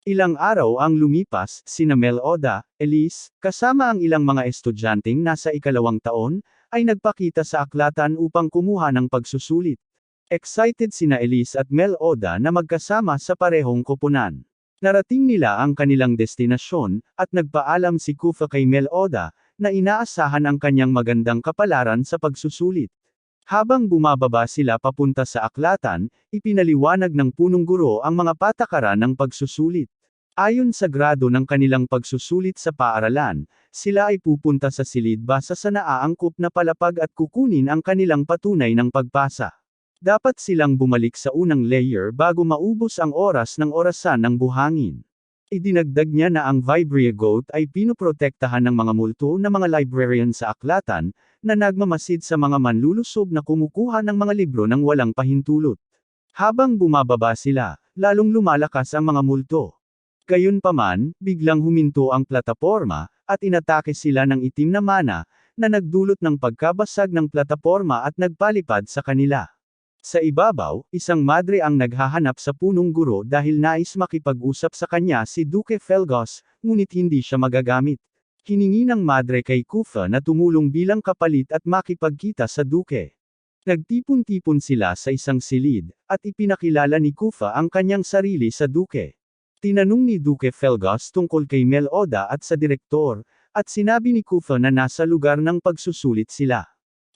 Ilang araw ang lumipas, sina Mel Oda, Elise, kasama ang ilang mga estudyanteng nasa 2 taon, ay nagpakita sa aklatan upang kumuha ng pagsusulit. Excited sina Elise at Mel Oda na magkasama sa parehong koponan. Narating nila ang kanilang destinasyon, at nagpaalam si Kufa kay Mel Oda, na inaasahan ang kanyang magandang kapalaran sa pagsusulit. Habang bumababa sila papunta sa aklatan, ipinaliwanag ng punong guro ang mga patakaran ng pagsusulit. Ayon sa grado ng kanilang pagsusulit sa paaralan, sila ay pupunta sa silid basa sa naaangkop na palapag at kukunin ang kanilang patunay ng pagpasa. Dapat silang bumalik sa unang layer bago maubos ang oras ng orasan ng buhangin. Idinagdag niya na ang Vibria Goat ay pinoprotektahan ng mga multo na mga librarian sa aklatan, na nagmamasid sa mga manlulusob na kumukuha ng mga libro ng walang pahintulot. Habang bumababa sila, lalong lumalakas ang mga multo. Gayunpaman, biglang huminto ang plataporma, at inatake sila ng itim na mana, na nagdulot ng pagkabasag ng plataporma at nagpalipad sa kanila. Sa ibabaw, isang madre ang naghahanap sa punong guro dahil nais makipag-usap sa kanya si Duke Felgos, ngunit hindi siya magagamit. Hiningi ng madre kay Kufa na tumulong bilang kapalit at makipagkita sa Duke. Nagtipon-tipon sila sa isang silid, at ipinakilala ni Kufa ang kanyang sarili sa Duke. Tinanong ni Duke Felgos tungkol kay Mel Oda at sa direktor, at sinabi ni Kufa na nasa lugar ng pagsusulit sila.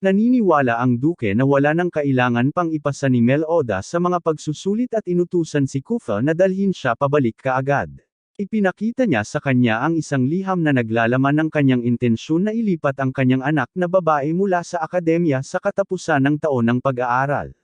Naniniwala ang Duke na wala nang kailangan pang ipasa ni Mel Oda sa mga pagsusulit at inutusan si Kufa na dalhin siya pabalik kaagad. Ipinakita niya sa kanya ang isang liham na naglalaman ng kanyang intensyon na ilipat ang kanyang anak na babae mula sa akademya sa katapusan ng taon ng pag-aaral.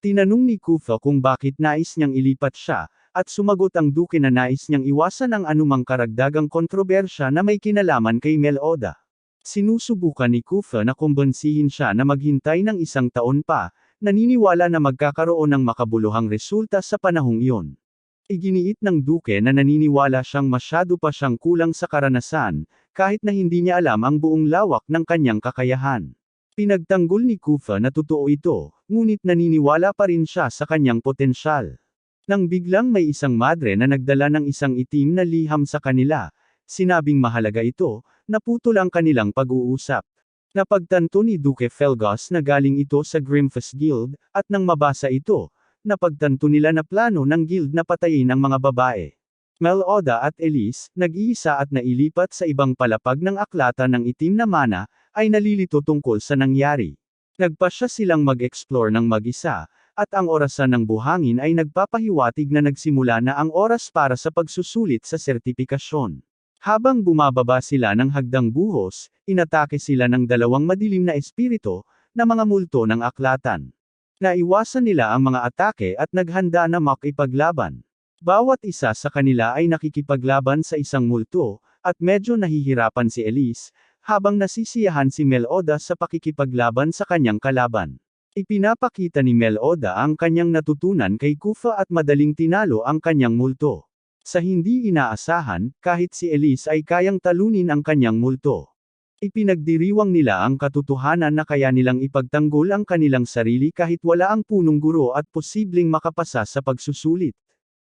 Tinanong ni Kufa kung bakit nais niyang ilipat siya, at sumagot ang duke na nais niyang iwasan ang anumang karagdagang kontrobersya na may kinalaman kay Melioda. Sinusubukan ni Kufa na kumbonsihin siya na maghintay ng isang taon pa, naniniwala na magkakaroon ng makabuluhang resulta sa panahong iyon. Iginiit ng duke na naniniwala siyang masyado pa siyang kulang sa karanasan, kahit na hindi niya alam ang buong lawak ng kanyang kakayahan. Pinagtanggol ni Kufa na totoo ito, ngunit naniniwala pa rin siya sa kanyang potensyal. Nang biglang may isang madre na nagdala ng isang itim na liham sa kanila, sinabing mahalaga ito, naputol ang kanilang pag-uusap. Napagtanto ni Duke Felgos na galing ito sa Grimfus Guild, at nang mabasa ito, napagtanto nila na plano ng guild na patayin ang mga babae. Melioda at Elise, nag-iisa at nailipat sa ibang palapag ng aklatan ng itim na mana, ay nalilito tungkol sa nangyari. Nagpasya silang mag-explore ng mag-isa, at ang orasan ng buhangin ay nagpapahiwatig na nagsimula na ang oras para sa pagsusulit sa sertipikasyon. Habang bumababa sila ng hagdang buhos, inatake sila ng dalawang madilim na espiritu, na mga multo ng aklatan. Naiwasan nila ang mga atake at naghanda na makipaglaban. Bawat isa sa kanila ay nakikipaglaban sa isang multo, at medyo nahihirapan si Elise, habang nasisiyahan si Melioda sa pakikipaglaban sa kanyang kalaban. Ipinapakita ni Melioda ang kanyang natutunan kay Kufa at madaling tinalo ang kanyang multo. Sa hindi inaasahan, kahit si Elise ay kayang talunin ang kanyang multo. Ipinagdiriwang nila ang katotohanan na kaya nilang ipagtanggol ang kanilang sarili kahit wala ang punong guro at posibleng makapasa sa pagsusulit.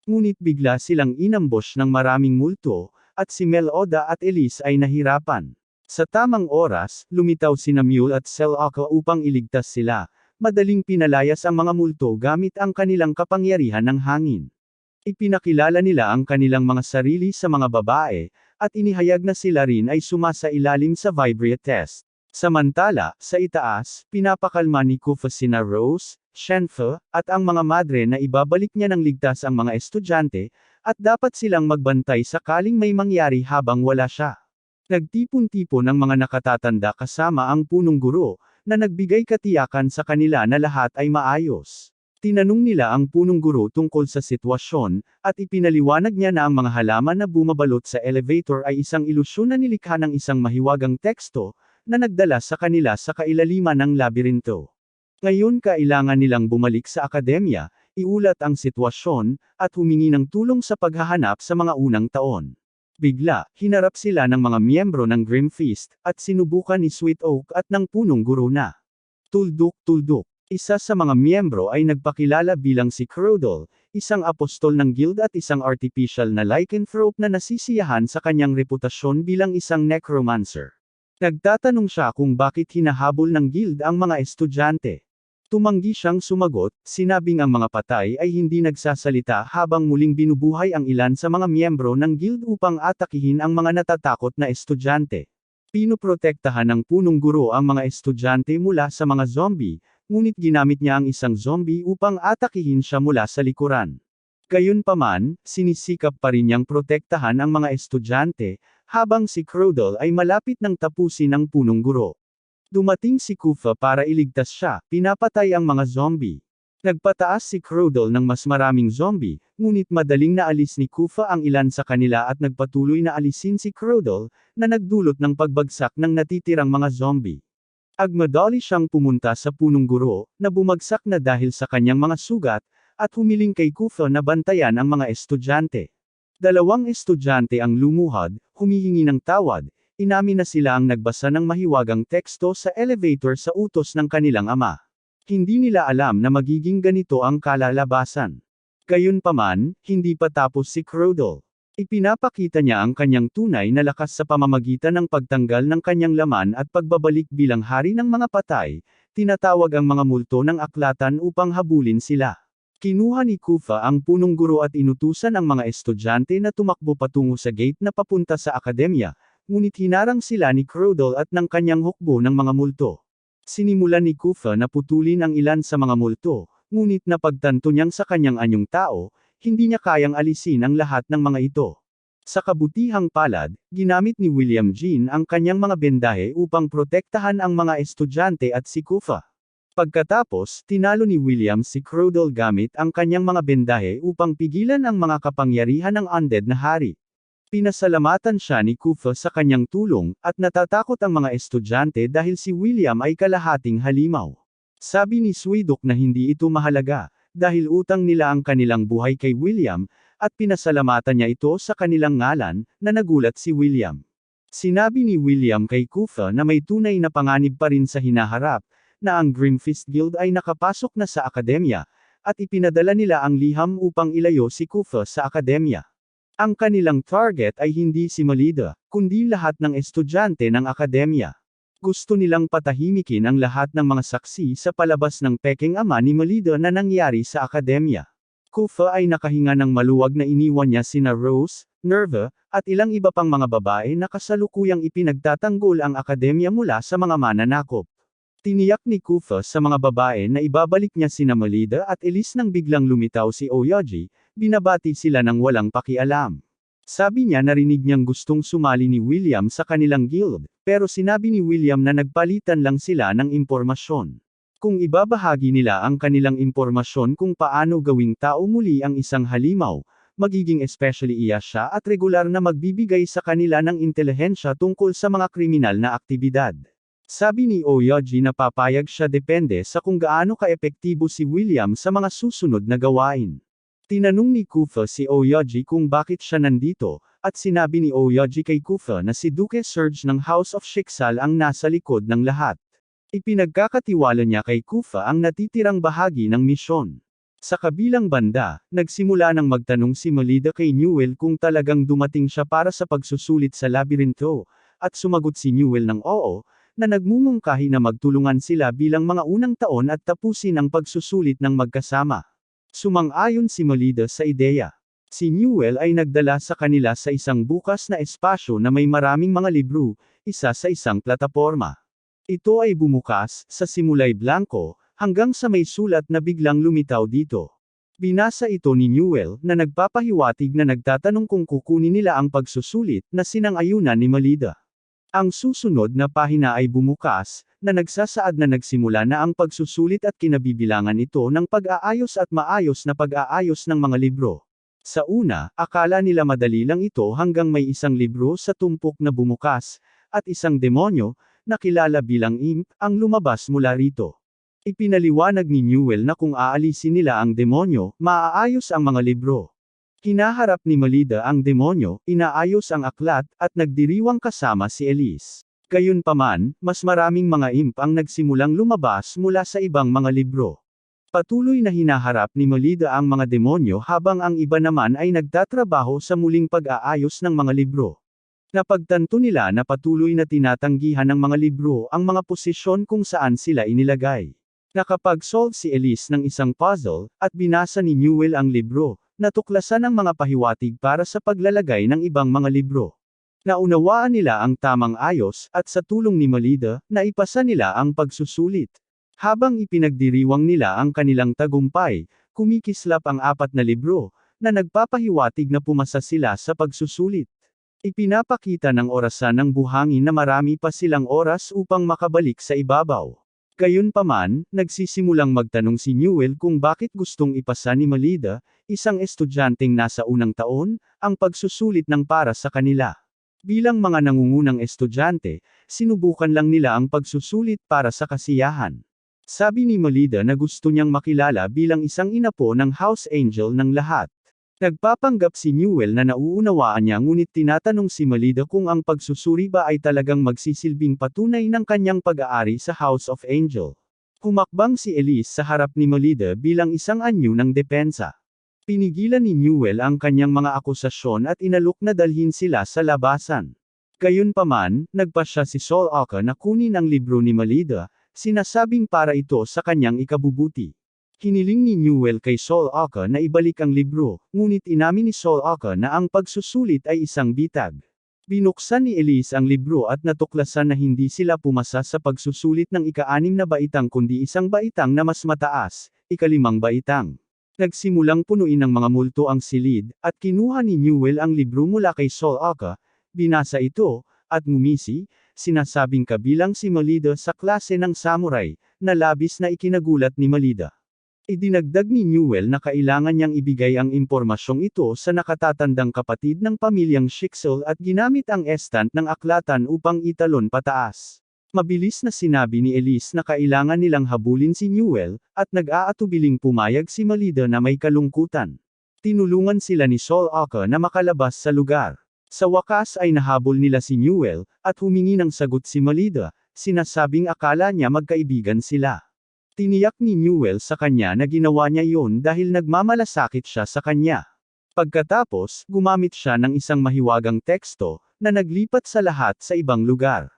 Ngunit bigla silang inambush ng maraming multo, at si Melioda at Elise ay nahirapan. Sa tamang oras, lumitaw sina Mule at Selaka upang iligtas sila. Madaling pinalayas ang mga multo gamit ang kanilang kapangyarihan ng hangin. Ipinakilala nila ang kanilang mga sarili sa mga babae, at inihayag na sila rin ay sumasailalim sa Vibria test. Samantala, sa itaas, pinapakalma ni Kufa sina Rose, Shenfe, at ang mga madre na ibabalik niya ng ligtas ang mga estudyante, at dapat silang magbantay sakaling may mangyari habang wala siya. Nagtipon-tipon ang mga nakatatanda kasama ang punong guro, na nagbigay katiyakan sa kanila na lahat ay maayos. Tinanong nila ang punong guro tungkol sa sitwasyon, at ipinaliwanag niya na ang mga halaman na bumabalot sa elevator ay isang ilusyon na nilikha ng isang mahiwagang teksto, na nagdala sa kanila sa kailaliman ng labirinto. Ngayon kailangan nilang bumalik sa akademya, iulat ang sitwasyon, at humingi ng tulong sa paghahanap sa mga unang taon. Bigla, hinarap sila ng mga miyembro ng Grimfist, at sinubukan ni Sweet Oak at ng punong guro na. Tuldok. Isa sa mga miyembro ay nagpakilala bilang si Crudel, isang apostol ng guild at isang artificial na lycanthrope na nasisiyahan sa kanyang reputasyon bilang isang necromancer. Nagtatanong siya kung bakit hinahabol ng guild ang mga estudyante. Tumanggi siyang sumagot, sinabing ang mga patay ay hindi nagsasalita habang muling binubuhay ang ilan sa mga miyembro ng guild upang atakihin ang mga natatakot na estudyante. Pinoprotektahan ng punong guro ang mga estudyante mula sa mga zombie, ngunit ginamit niya ang isang zombie upang atakihin siya mula sa likuran. Gayunpaman, sinisikap pa rin niyang protektahan ang mga estudyante, habang si Crudel ay malapit ng tapusin ang punong guro. Dumating si Kufa para iligtas siya, pinapatay ang mga zombie. Nagpataas si Crudel ng mas maraming zombie, ngunit madaling naalis ni Kufa ang ilan sa kanila at nagpatuloy na alisin si Crudel, na nagdulot ng pagbagsak ng natitirang mga zombie. Agmadali siyang pumunta sa punong guro, na bumagsak na dahil sa kanyang mga sugat, at humiling kay Kufa na bantayan ang mga estudyante. Dalawang estudyante ang lumuhad, humihingi ng tawad. Inamin na sila ang nagbasa ng mahiwagang teksto sa elevator sa utos ng kanilang ama. Hindi nila alam na magiging ganito ang kalalabasan. Gayunpaman, hindi pa tapos si Crudel. Ipinapakita niya ang kanyang tunay na lakas sa pamamagitan ng pagtanggal ng kanyang laman at pagbabalik bilang hari ng mga patay, tinatawag ang mga multo ng aklatan upang habulin sila. Kinuha ni Kufa ang punong guro at inutusan ang mga estudyante na tumakbo patungo sa gate na papunta sa akademya, ngunit hinarang sila ni Crudel at ng kanyang hukbo ng mga multo. Sinimulan ni Kufa na putulin ang ilan sa mga multo, ngunit napagtanto niyang sa kanyang anyong tao, hindi niya kayang alisin ang lahat ng mga ito. Sa kabutihang palad, ginamit ni William Jean ang kanyang mga bendahe upang protektahan ang mga estudyante at si Kufa. Pagkatapos, tinalo ni William si Crodel gamit ang kanyang mga bendahe upang pigilan ang mga kapangyarihan ng undead na hari. Pinasalamatan siya ni Kufa sa kanyang tulong, at natatakot ang mga estudyante dahil si William ay kalahating halimaw. Sabi ni Swedok na hindi ito mahalaga, dahil utang nila ang kanilang buhay kay William, at pinasalamatan niya ito sa kanilang ngalan, na nagulat si William. Sinabi ni William kay Kufa na may tunay na panganib pa rin sa hinaharap, na ang Grimfist Guild ay nakapasok na sa akademya, at ipinadala nila ang liham upang ilayo si Kufa sa akademya. Ang kanilang target ay hindi si Melida, kundi lahat ng estudyante ng akademya. Gusto nilang patahimikin ang lahat ng mga saksi sa palabas ng peking ama ni Melida na nangyari sa akademya. Kufa ay nakahinga ng maluwag na iniwan niya sina Rose, Nerva, at ilang iba pang mga babae na kasalukuyang ipinagtatanggol ang akademya mula sa mga mananakop. Tiniyak ni Kufa sa mga babae na ibabalik niya sina Melida at Elise nang biglang lumitaw si Oyoji, binabati sila ng walang pakialam. Sabi niya narinig niyang gustong sumali ni William sa kanilang guild, pero sinabi ni William na nagpalitan lang sila ng impormasyon. Kung ibabahagi nila ang kanilang impormasyon kung paano gawing tao muli ang isang halimaw, magiging especially iya siya at regular na magbibigay sa kanila ng intelihensya tungkol sa mga kriminal na aktibidad. Sabi ni Oyoji na papayag siya depende sa kung gaano kaepektibo si William sa mga susunod na gawain. Tinanong ni Kufa si Oyoji kung bakit siya nandito, at sinabi ni Oyoji kay Kufa na si Duke Surge ng House of Shiksal ang nasa likod ng lahat. Ipinagkakatiwala niya kay Kufa ang natitirang bahagi ng misyon. Sa kabilang banda, nagsimula nang magtanong si Melida kay Newell kung talagang dumating siya para sa pagsusulit sa labirinto, at sumagot si Newell ng oo, na nagmumungkahi na magtulungan sila bilang mga unang taon at tapusin ang pagsusulit ng magkasama. Sumang-ayon si Melida sa ideya. Si Newell ay nagdala sa kanila sa isang bukas na espasyo na may maraming mga libro, isa sa isang plataporma. Ito ay bumukas, sa simulay blanco, hanggang sa may sulat na biglang lumitaw dito. Binasa ito ni Newell, na nagpapahiwatig na nagtatanong kung kukunin nila ang pagsusulit, na sinang-ayunan ni Melida. Ang susunod na pahina ay bumukas, na nagsasaad na nagsimula na ang pagsusulit at kinabibilangan ito ng pag-aayos at maayos na pag-aayos ng mga libro. Sa una, akala nila madali lang ito hanggang may isang libro sa tumpok na bumukas, at isang demonyo, na kilala bilang imp, ang lumabas mula rito. Ipinaliwanag ni Newell na kung aalisin nila ang demonyo, maaayos ang mga libro. Hinaharap ni Melida ang demonyo, inaayos ang aklat, at nagdiriwang kasama si Elise. Gayunpaman, mas maraming mga imp ang nagsimulang lumabas mula sa ibang mga libro. Patuloy na hinaharap ni Melida ang mga demonyo habang ang iba naman ay nagtatrabaho sa muling pag-aayos ng mga libro. Napagtanto nila na patuloy na tinatanggihan ng mga libro ang mga posisyon kung saan sila inilagay. Nakapag-solve si Elise ng isang puzzle, at binasa ni Newell ang libro, natuklasan ang mga pahiwatig para sa paglalagay ng ibang mga libro. Naunawaan nila ang tamang ayos, at sa tulong ni Melida, naipasa nila ang pagsusulit. Habang ipinagdiriwang nila ang kanilang tagumpay, kumikislap ang 4 na libro, na nagpapahiwatig na pumasa sila sa pagsusulit. Ipinapakita ng orasan ng buhangin na marami pa silang oras upang makabalik sa ibabaw. Gayunpaman, nagsisimulang magtanong si Newell kung bakit gustong ipasa ni Melida, isang estudyanteng nasa unang taon, ang pagsusulit ng para sa kanila. Bilang mga nangungunang estudyante, sinubukan lang nila ang pagsusulit para sa kasiyahan. Sabi ni Melida na gusto niyang makilala bilang isang inapo ng House Angel ng lahat. Nagpapanggap si Newell na nauunawaan niya ngunit tinatanong si Melida kung ang pagsusuri ba ay talagang magsisilbing patunay ng kanyang pag-aari sa House of Angel. Humakbang si Elise sa harap ni Melida bilang isang anyo ng depensa. Pinigilan ni Newell ang kanyang mga akusasyon at inalok na dalhin sila sa labasan. Gayunpaman, nagpasya si Sol Aka na kunin ang libro ni Melida, sinasabing para ito sa kanyang ikabubuti. Hiniling ni Newell kay Sol Aka na ibalik ang libro, ngunit inamin ni Sol Aka na ang pagsusulit ay isang bitag. Binuksan ni Elise ang libro at natuklasan na hindi sila pumasa sa pagsusulit ng ika-6 na baitang kundi isang baitang na mas mataas, ika-5 baitang. Nagsimulang punuin ng mga multo ang silid, at kinuha ni Newell ang libro mula kay Sol Aka, binasa ito, at ngumisi, sinasabing kabilang si Malida sa klase ng samurai, na labis na ikinagulat ni Malida. Idinagdag ni Newell na kailangan niyang ibigay ang impormasyong ito sa nakatatandang kapatid ng pamilyang Shixel at ginamit ang estant ng aklatan upang italon pataas. Mabilis na sinabi ni Elise na kailangan nilang habulin si Newell, at nag-aatubiling pumayag si Malida na may kalungkutan. Tinulungan sila ni Sol Aka na makalabas sa lugar. Sa wakas ay nahabol nila si Newell, at humingi ng sagot si Malida, sinasabing akala niya magkaibigan sila. Tiniyak ni Newell sa kanya na ginawa niya iyon dahil nagmamalasakit siya sa kanya. Pagkatapos, gumamit siya ng isang mahiwagang teksto, na naglipat sa lahat sa ibang lugar.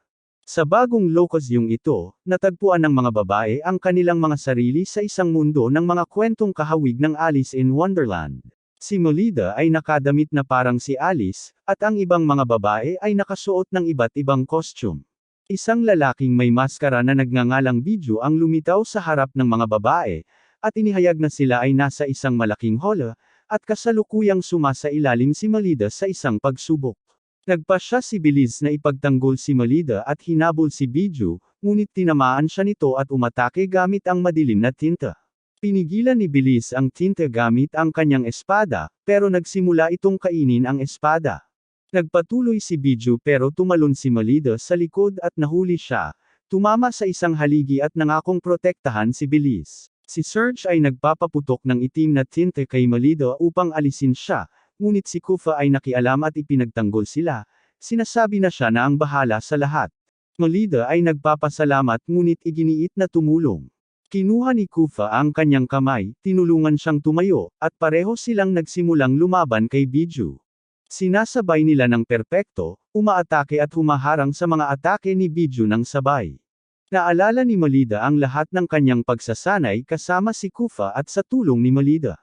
Sa bagong lokasyong ito, natagpuan ng mga babae ang kanilang mga sarili sa isang mundo ng mga kwentong kahawig ng Alice in Wonderland. Si Malida ay nakadamit na parang si Alice, at ang ibang mga babae ay nakasuot ng iba't ibang costume. Isang lalaking may maskara na nagngangalang Biju ang lumitaw sa harap ng mga babae, at inihayag na sila ay nasa isang malaking hall, at kasalukuyang sumasailalim si Malida sa isang pagsubok. Nagpasya si Belize na ipagtanggol si Malida at hinabol si Biju, ngunit tinamaan siya nito at umatake gamit ang madilim na tinta. Pinigilan ni Belize ang tinta gamit ang kanyang espada, pero nagsimula itong kainin ang espada. Nagpatuloy si Biju pero tumalon si Malida sa likod at nahuli siya, tumama sa isang haligi at nangakong protektahan si Belize. Si Serge ay nagpapaputok ng itim na tinta kay Malida upang alisin siya, ngunit si Kufa ay nakialam at ipinagtanggol sila, sinasabi na siya na ang bahala sa lahat. Malida ay nagpapasalamat ngunit iginiit na tumulong. Kinuha ni Kufa ang kanyang kamay, tinulungan siyang tumayo, at pareho silang nagsimulang lumaban kay Biju. Sinasabay nila ng perpekto, umaatake at humaharang sa mga atake ni Biju ng sabay. Naalala ni Malida ang lahat ng kanyang pagsasanay kasama si Kufa at sa tulong ni Malida.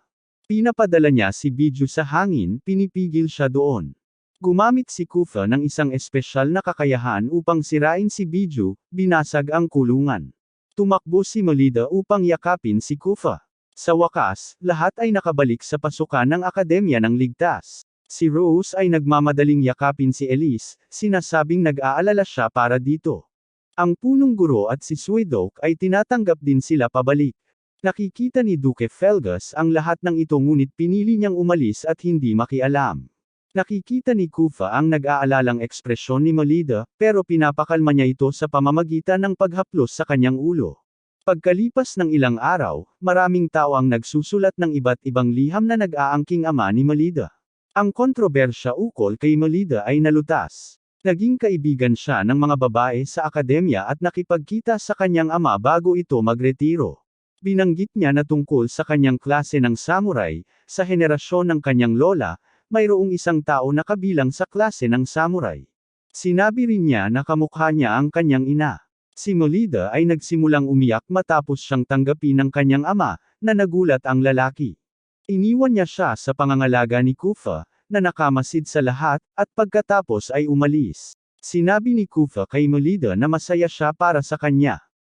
Pinapadala niya si Biju sa hangin, pinipigil siya doon. Gumamit si Kufa ng isang espesyal na kakayahan upang sirain si Biju, binasag ang kulungan. Tumakbo si Malida upang yakapin si Kufa. Sa wakas, lahat ay nakabalik sa pasukan ng Akademya ng Ligtas. Si Rose ay nagmamadaling yakapin si Elise, sinasabing nag-aalala siya para dito. Ang punong guro at si Swedok ay tinatanggap din sila pabalik. Nakikita ni Duke Felgas ang lahat ng ito ngunit pinili niyang umalis at hindi makialam. Nakikita ni Kufa ang nag-aalalang ekspresyon ni Malida, pero pinapakalma niya ito sa pamamagitan ng paghaplos sa kanyang ulo. Pagkalipas ng ilang araw, maraming tao ang nagsusulat ng iba't ibang liham na nag-aangking ama ni Malida. Ang kontrobersya ukol kay Malida ay nalutas. Naging kaibigan siya ng mga babae sa akademya at nakipagkita sa kanyang ama bago ito magretiro. Binanggit niya na tungkol sa kanyang klase ng samurai, sa henerasyon ng kanyang lola, mayroong isang tao na kabilang sa klase ng samurai. Sinabi rin niya na kamukha niya ang kanyang ina. Si Malida ay nagsimulang umiyak matapos siyang tanggapin ng kanyang ama, na nagulat ang lalaki. Iniwan niya siya sa pangangalaga ni Kufa, na nakamasid sa lahat, at pagkatapos ay umalis. Sinabi ni Kufa kay Malida na masaya siya para sa kanya.